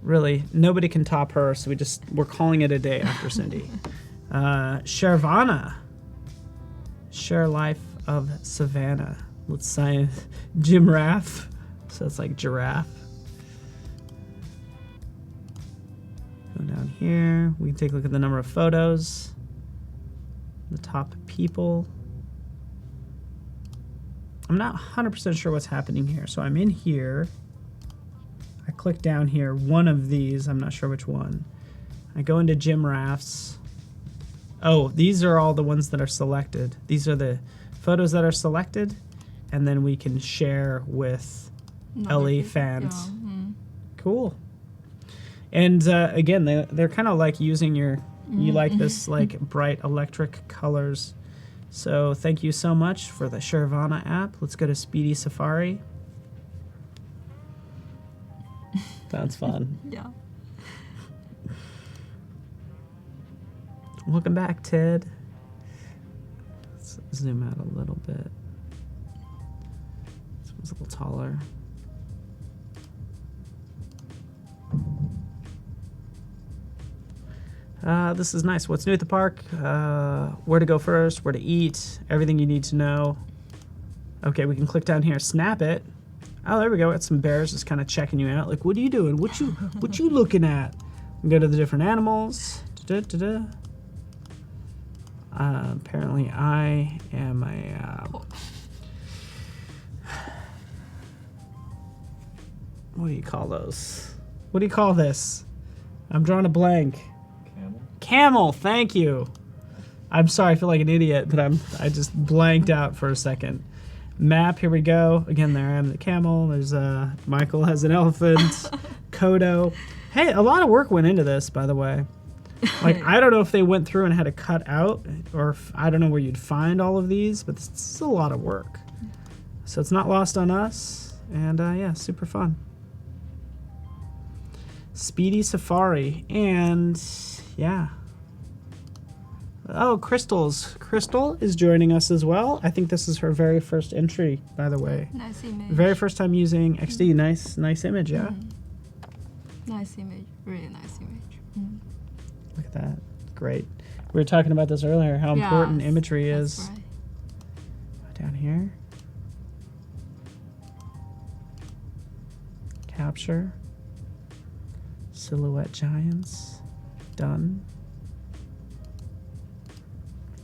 A: Really, nobody can top her, so we're calling it a day after Cindy. Shervana. Share Life of Savannah. Let's sign Giraffe. So it's like giraffe. Go down here. We can take a look at the number of photos. The top people. I'm not 100% sure what's happening here. So I'm in here. I click down here. One of these. I'm not sure which one. I go into Giraffes. Oh, these are all the ones that are selected. These are the photos that are selected. And then we can share with LE fans. Yeah. Cool. And again, they're kind of like using you like this like bright electric colors. So thank you so much for the Shervana app. Let's go to Speedy Safari. Sounds fun.
B: Yeah.
A: Welcome back, Ted. Let's zoom out a little bit. This one's a little taller. This is nice. What's new at the park? Where to go first? Where to eat? Everything you need to know. Okay, we can click down here. Snap it. Oh, there we go. Got some bears just kind of checking you out. Like, what are you doing? What you looking at? We go to the different animals. Da-da-da-da. Apparently, I am a. What do you call those? What do you call this? I'm drawing a blank. Camel, thank you. I'm sorry, I feel like an idiot, but I just blanked out for a second. Map, here we go. Again, there I am, the camel. There's Michael has an elephant. Kodo. Hey, a lot of work went into this, by the way. Like, I don't know if they went through and had to cut out, or if, I don't know where you'd find all of these, but it's a lot of work. So it's not lost on us, and yeah, super fun. Speedy Safari, and yeah. Oh, Crystal's. Crystal is joining us as well. I think this is her very first entry, by the way.
B: Nice image.
A: Very first time using XD. Nice image, yeah?
B: Nice image. Really nice image.
A: Look at that. Great. We were talking about this earlier, how important imagery is. Right. Down here. Capture. Silhouette giants. Done.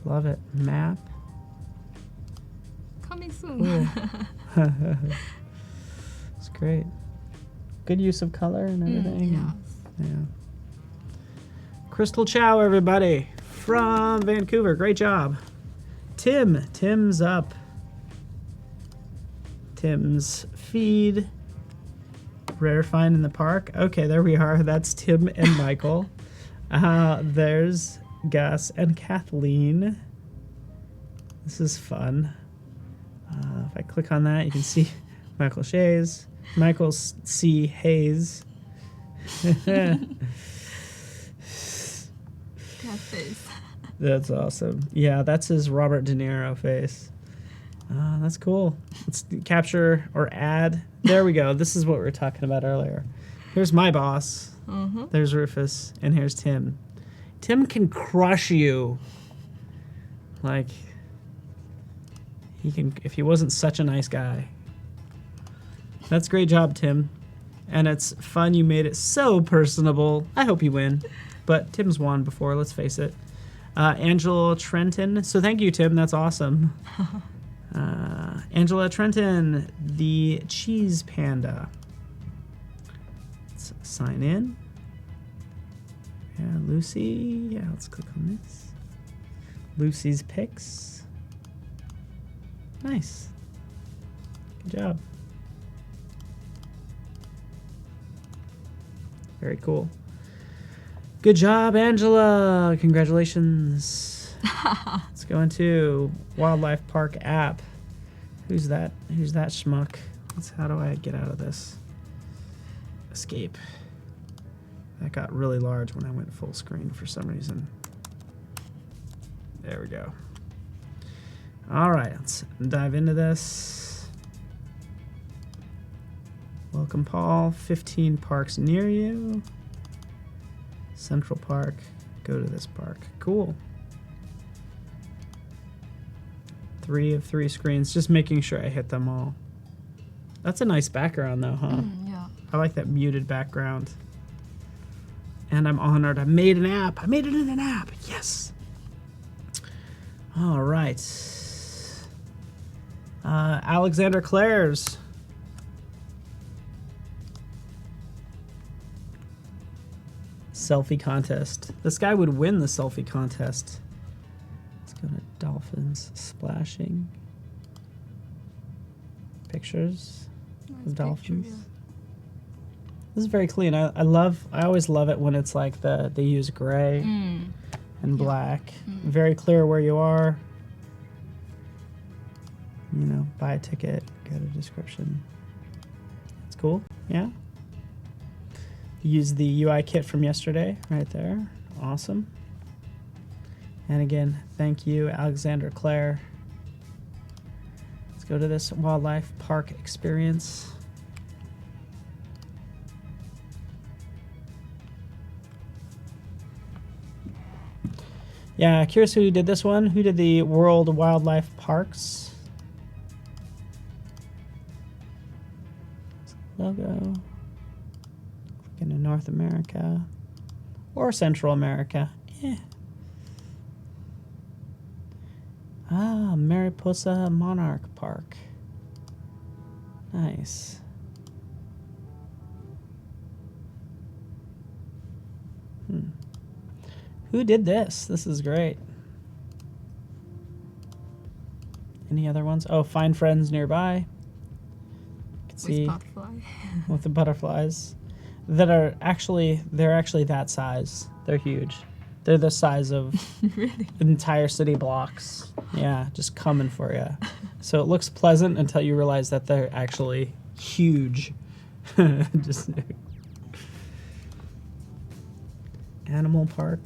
A: Love it. Map.
B: Coming soon.
A: Cool. It's great. Good use of color and everything. Yeah. Crystal Chow, everybody, from Vancouver. Great job. Tim's up. Tim's feed. Rare find in the park. Okay, there we are. That's Tim and Michael. There's Gus and Kathleen. This is fun. If I click on that, you can see Michael Shays. Michael C. Hayes.
B: Cat face.
A: That's awesome. Yeah, that's his Robert De Niro face. That's cool. Let's capture or add. There we go. This is what we were talking about earlier. Here's my boss. There's Rufus. And here's Tim. Tim can crush you. Like, he can, if he wasn't such a nice guy. That's a great job, Tim. And it's fun you made it so personable. I hope you win. But Tim's won before, let's face it. Angela Trenton. So thank you, Tim. That's awesome. Angela Trenton, the cheese panda. Let's sign in. Yeah, Lucy. Yeah, let's click on this. Lucy's pics. Nice. Good job. Very cool. Good job, Angela. Congratulations. Let's go into Wildlife Park app. Who's that? Who's that schmuck? How do I get out of this? Escape. That got really large when I went full screen for some reason. There we go. All right, let's dive into this. Welcome, Paul. 15 parks near you. Central Park. Go to this park. Cool. 3 of 3 screens. Just making sure I hit them all. That's a nice background, though, huh?
B: Yeah.
A: I like that muted background. And I'm honored. I made an app. I made it in an app. Yes. All right. Alexander Claire's. Selfie contest. This guy would win the selfie contest. Let's go to dolphins splashing. Pictures of dolphins.
B: Picture, yeah.
A: This is very clean. I always love it when it's like they use gray and black. Very clear where you are. You know, buy a ticket, go to description. It's cool. Yeah. Use the UI kit from yesterday right there. Awesome. And again, thank you, Alexander Claire. Let's go to this wildlife park experience. Yeah, curious who did this one. Who did the World Wildlife Parks logo? Into North America or Central America. Ah, Mariposa Monarch Park. Nice. Who did this? This is great. Any other ones? Oh, find friends nearby. You can see
B: butterfly.
A: with the butterflies. They're actually that size. They're huge. They're the size of
B: Really?
A: entire city blocks. Yeah, just coming for you. So it looks pleasant until you realize that they're actually huge. Just Animal Park.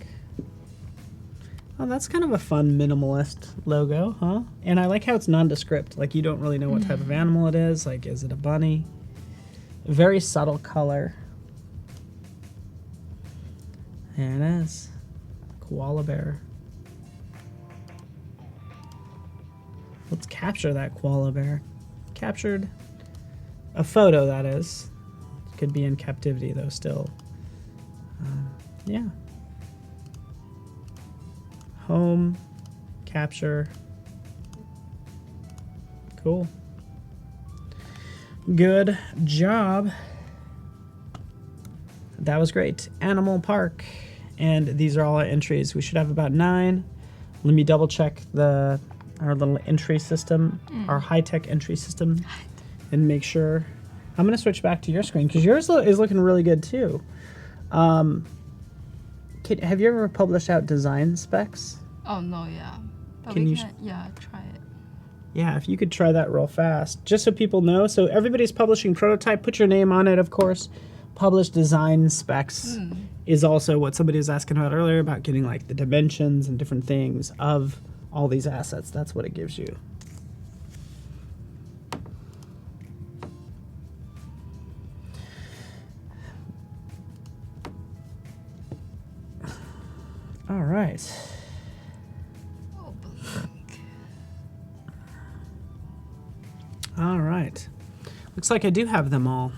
A: Oh, that's kind of a fun minimalist logo, huh? And I like how it's nondescript. Like you don't really know what type of animal it is. Like, is it a bunny? Very subtle color. There it is. Koala bear. Let's capture that koala bear. Captured a photo, that is. Could be in captivity, though, still. Yeah. Home. Capture. Cool. Good job. That was great. Animal Park. And these are all our entries. We should have about 9. Let me double check our little entry system, our high-tech entry system, and make sure. I'm going to switch back to your screen because yours is looking really good too. Have you ever published out design specs?
B: Oh no, yeah. But
A: Can
B: we
A: you
B: can, yeah, try it.
A: Yeah, if you could try that real fast, just so people know. So everybody's publishing prototype. Put your name on it, of course. Publish design specs is also what somebody was asking about earlier about getting like the dimensions and different things of all these assets. That's what it gives you. All right.
B: Oh, blank.
A: All right. Looks like I do have them all.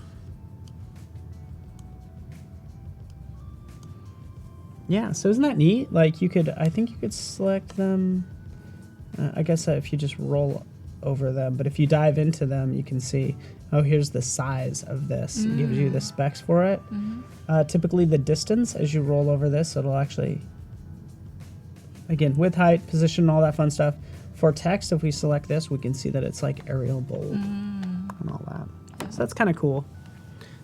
A: Yeah, so isn't that neat? Like I think you could select them. I guess if you just roll over them, but if you dive into them, you can see, oh, here's the size of this. It gives you the specs for it. Typically the distance, as you roll over this, it'll actually, again, width, height, position, all that fun stuff. For text, if we select this, we can see that it's like Arial bold and all that. So that's kind of cool.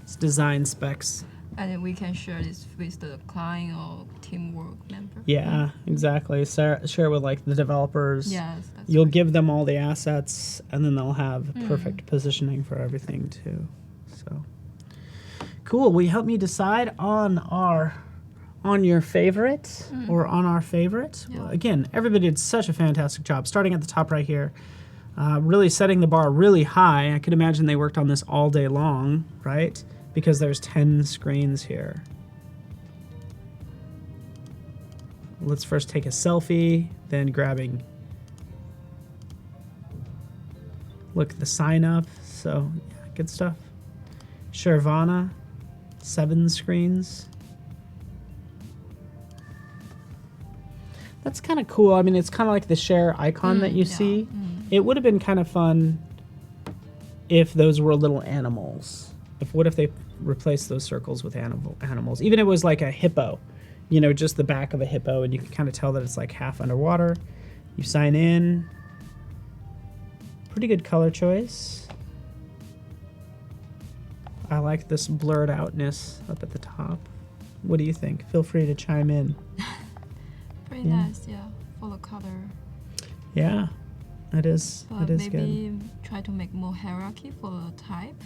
A: It's design specs.
B: And then we can share this with the client or teamwork member.
A: Yeah, exactly. Share with like the developers.
B: Yes, that's
A: You'll
B: right.
A: give them all the assets, and then they'll have perfect positioning for everything too. So cool. Will you help me decide on your favorite or on our favorite?
B: Yeah.
A: Well, again, everybody did such a fantastic job. Starting at the top right here, Really setting the bar really high. I could imagine they worked on this all day long, right? Because there's 10 screens here. Let's first take a selfie, then grabbing, look, the sign up. So, yeah, good stuff. Shervana, 7 screens. That's kind of cool. I mean, it's kind of like the share icon that you see. It would have been kind of fun if those were little animals. What if they replaced those circles with animals? Even if it was like a hippo, you know, just the back of a hippo, and you can kind of tell that it's like half underwater. You sign in. Pretty good color choice. I like this blurred outness up at the top. What do you think? Feel free to chime in.
B: Pretty nice, yeah, full of color.
A: Yeah, it is. It is
B: maybe
A: good.
B: Try to make more hierarchy for the type.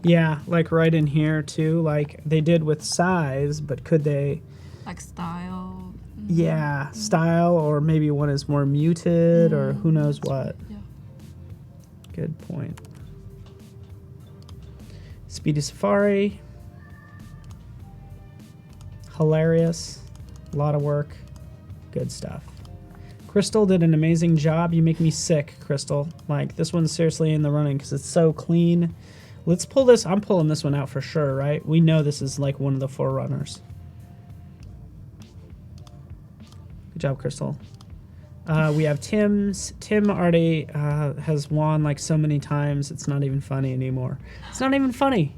A: Yeah, like right in here too, like they did with size, but could they?
B: Like style.
A: Yeah, style, or maybe one is more muted, or who knows what.
B: Yeah.
A: Good point. Speedy Safari. Hilarious. A lot of work. Good stuff. Crystal did an amazing job. You make me sick, Crystal. Like, this one's seriously in the running because it's so clean. Let's pull this. I'm pulling this one out for sure, right? We know this is like one of the forerunners. Good job, Crystal. We have Tim's. Tim already has won like so many times. It's not even funny anymore. It's not even funny.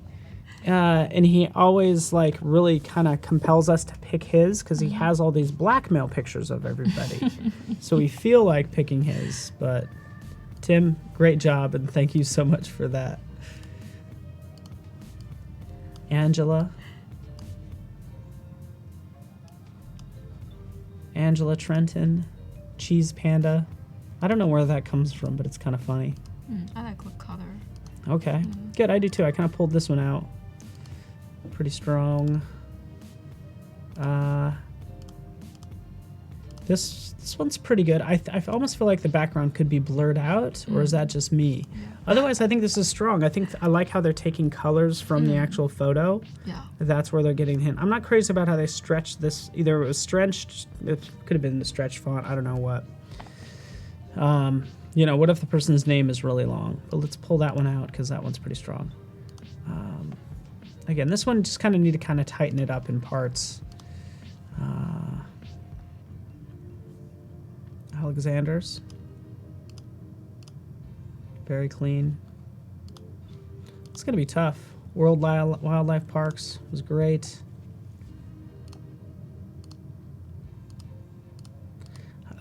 A: And he always like really kind of compels us to pick his because he has all these blackmail pictures of everybody. So we feel like picking his. But Tim, great job, and thank you so much for that. Angela Trenton, Cheese Panda. I don't know where that comes from, but it's kind of funny.
B: I like the color.
A: Okay, good. I do too. I kind of pulled this one out. Pretty strong. This one's pretty good. I almost feel like the background could be blurred out, or is that just me? Yeah. Otherwise, I think this is strong. I like how they're taking colors from the actual photo.
B: Yeah.
A: That's where they're getting the hint. I'm not crazy about how they stretched this. Either it was stretched, it could have been the stretched font. I don't know what. You know, what if the person's name is really long? But let's pull that one out because that one's pretty strong. Again, this one just kind of need to kind of tighten it up in parts. Alexander's. Very clean. It's going to be tough. World Wildlife Parks was great.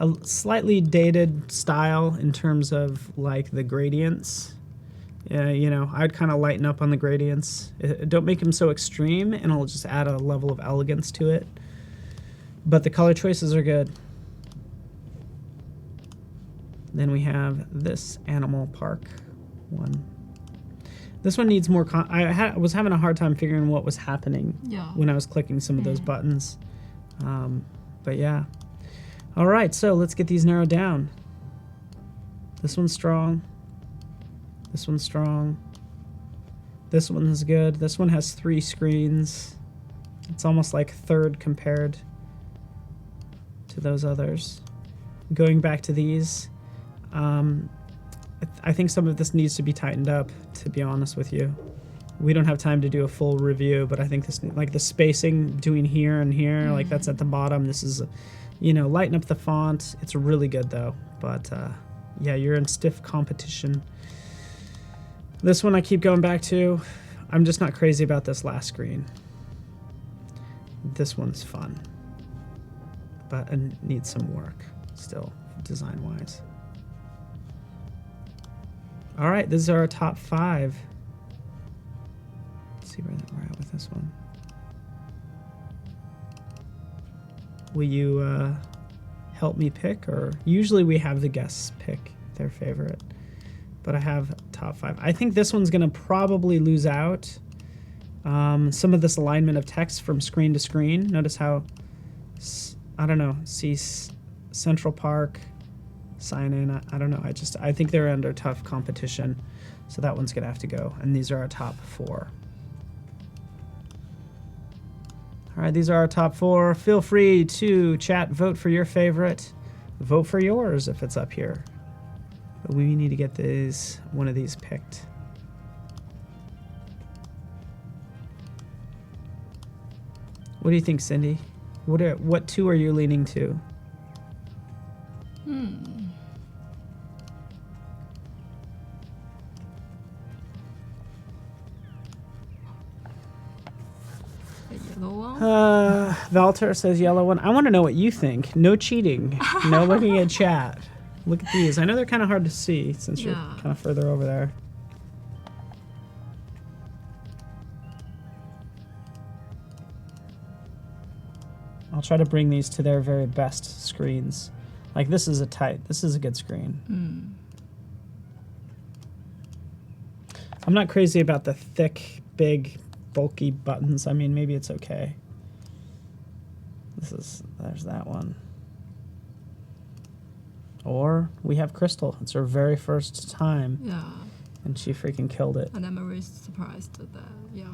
A: A slightly dated style in terms of like the gradients. You know, I'd kind of lighten up on the gradients. Don't make them so extreme, and it'll just add a level of elegance to it. But the color choices are good. Then we have this Animal Park one. This one needs more. I was having a hard time figuring what was happening when I was clicking some of those buttons. But yeah. All right, so let's get these narrowed down. This one's strong. This one's strong. This one is good. This one has 3 screens. It's almost like third compared to those others. Going back to these, I think some of this needs to be tightened up, to be honest with you. We don't have time to do a full review, but I think this, like the spacing between here and here, like that's at the bottom. This is, you know, lighten up the font. It's really good though. But yeah, you're in stiff competition. This one I keep going back to. I'm just not crazy about this last screen. This one's fun, but it needs some work still, design-wise. All right, these are our top 5. Let's see where we're at with this one. Will you help me pick, or usually we have the guests pick their favorite, but I have top 5. I think this one's gonna probably lose out. Some of this alignment of text from screen to screen. Notice how, I don't know, see Central Park, sign in. I don't know. I think they're under tough competition. So that one's going to have to go. And these are our top 4. All right, these are our top 4. Feel free to chat, vote for your favorite. Vote for yours if it's up here. But we need to get one of these picked. What do you think, Cindy? What 2 are you leaning to?
B: Yellow one?
A: Valter says yellow one. I want to know what you think. No cheating. No looking at chat. Look at these. I know they're kind of hard to see since you're kind of further over there. I'll try to bring these to their very best screens. Like this is a good screen. I'm not crazy about the thick, big, bulky buttons. I mean, maybe it's okay. There's that one. Or we have Crystal. It's her very first time.
B: Yeah.
A: And she freaking killed it.
B: And I'm very surprised at that. Yeah.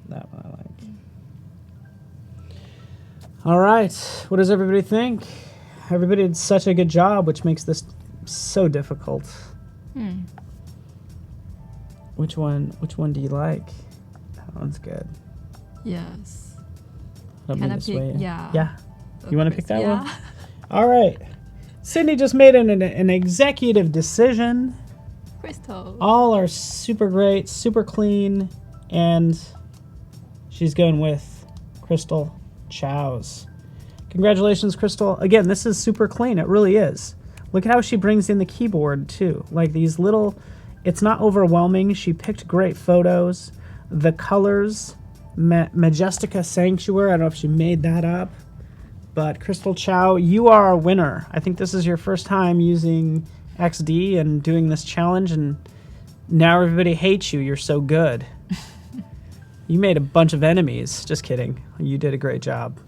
A: That one I like. All right. What does everybody think? Everybody did such a good job, which makes this so difficult. Which one do you like? That one's good.
B: Yes.
A: Can I pick?
B: Yeah.
A: Yeah. You want to pick that
B: one?
A: one? All right. Cindy just made an executive decision.
B: Crystal.
A: All are super great, super clean, and she's going with Crystal Chow's. Congratulations, Crystal. Again, this is super clean. It really is. Look at how she brings in the keyboard, too. Like these little... It's not overwhelming. She picked great photos. The colors, Majestica Sanctuary. I don't know if she made that up. But Crystal Chow, you are a winner. I think this is your first time using XD and doing this challenge, and now everybody hates you. You're so good. You made a bunch of enemies. Just kidding. You did a great job.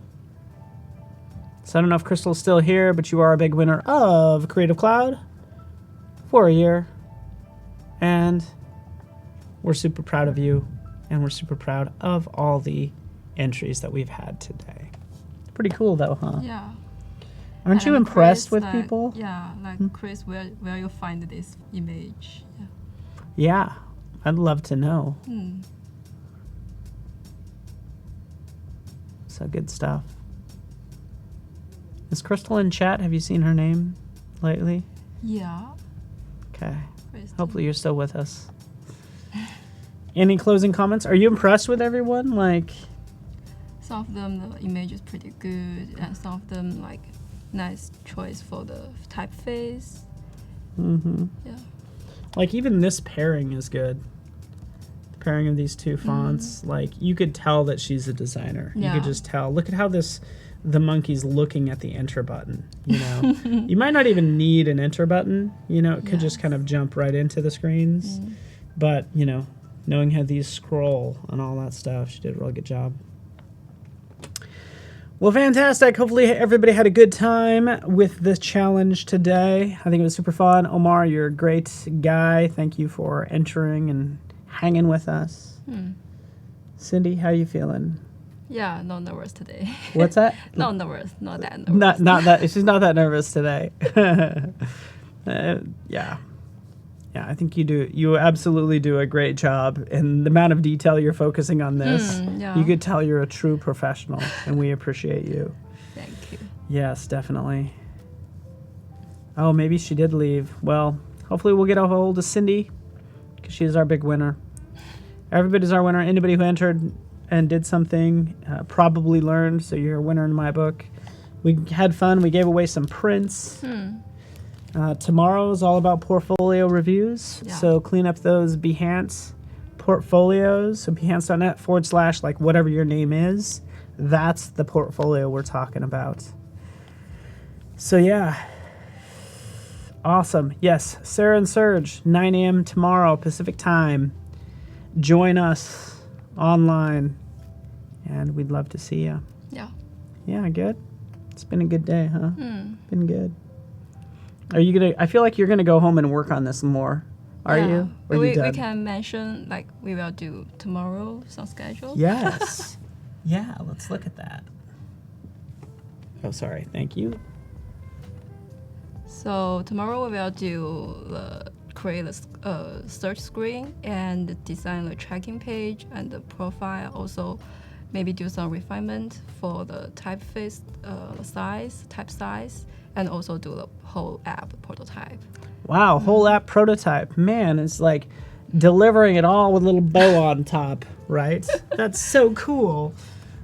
A: So I don't know if Crystal's still here, but you are a big winner of Creative Cloud for a year. And we're super proud of you, and we're super proud of all the entries that we've had today. Pretty cool, though, huh?
B: Yeah.
A: Aren't you impressed with people?
B: Yeah, like Chris, where you find this image?
A: Yeah, I'd love to know. So good stuff. Is Crystal in chat? Have you seen her name lately?
B: Yeah.
A: Okay.
B: Crystal.
A: Hopefully you're still with us. Any closing comments? Are you impressed with everyone? Like,
B: some of them the image is pretty good, and some of them like nice choice for the typeface. Yeah. Like
A: even this pairing is good. The pairing of these two fonts, like you could tell that she's a designer.
B: Yeah.
A: You could just tell. Look at how the monkey's looking at the enter button. You know, you might not even need an enter button. You know, it could just kind of jump right into the screens. But you know, knowing how these scroll and all that stuff, she did a really good job. Well, fantastic. Hopefully everybody had a good time with this challenge today. I think it was super fun. Omar, you're a great guy. Thank you for entering and hanging with us. Cindy, how you feeling?
B: Yeah, not nervous today.
A: What's that?
B: Not nervous. Not that nervous.
A: Not that. She's not that nervous today. Yeah. Yeah, I think you absolutely do a great job. And the amount of detail you're focusing on this, you could tell you're a true professional, and we appreciate you.
B: Thank you.
A: Yes, definitely. Oh, maybe she did leave. Well, hopefully we'll get a hold of Cindy, because she's our big winner. Everybody's our winner. Anybody who entered and did something probably learned, so you're a winner in my book. We had fun. We gave away some prints. Tomorrow is all about portfolio reviews. So clean up those Behance portfolios. So behance.net/ like whatever your name is. That's the portfolio we're talking about. So yeah. Awesome. Yes, Sarah and Serge, 9 a.m. tomorrow, Pacific time. Join us online, and we'd love to see you.
B: Yeah.
A: Yeah, good. It's been a good day, huh? Been good. Are you gonna? I feel like you're gonna go home and work on this more. Are you? Or you
B: We
A: done?
B: can mention like we will do tomorrow some schedule.
A: Yes. Yeah. Let's look at that. Oh, sorry. Thank you.
B: So tomorrow we will create a search screen and design the tracking page and the profile. Also, maybe do some refinement for the typeface type size, and also do the whole app prototype.
A: Wow. Whole app prototype. Man, it's like delivering it all with a little bow on top, right? That's so cool.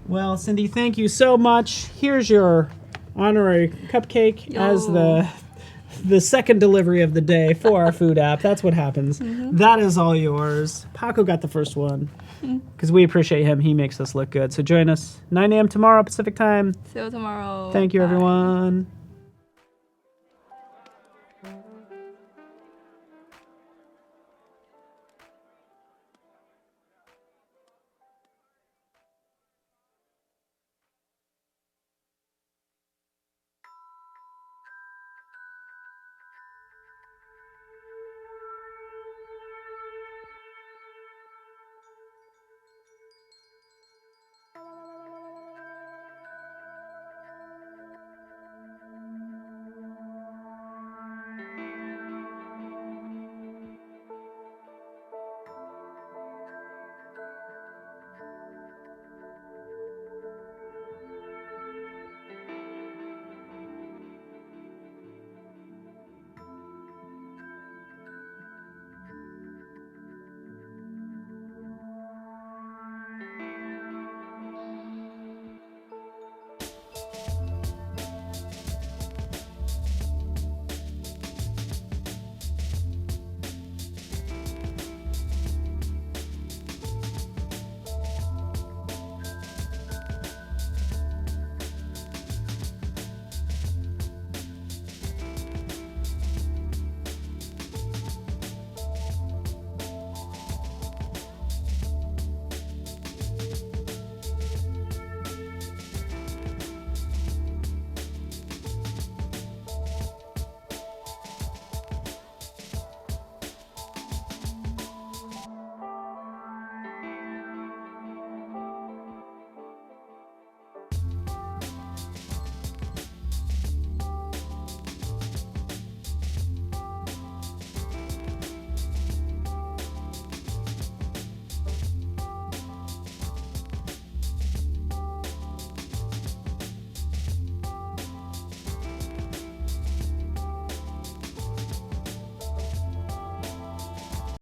A: Well, Cindy, thank you so much. Here's your honorary cupcake as the second delivery of the day for our food app. That's what happens. That is all yours. Paco got the first one because we appreciate him. He makes us look good. So join us 9 a.m. tomorrow Pacific time.
B: See you tomorrow.
A: Thank you,
B: Bye.
A: everyone.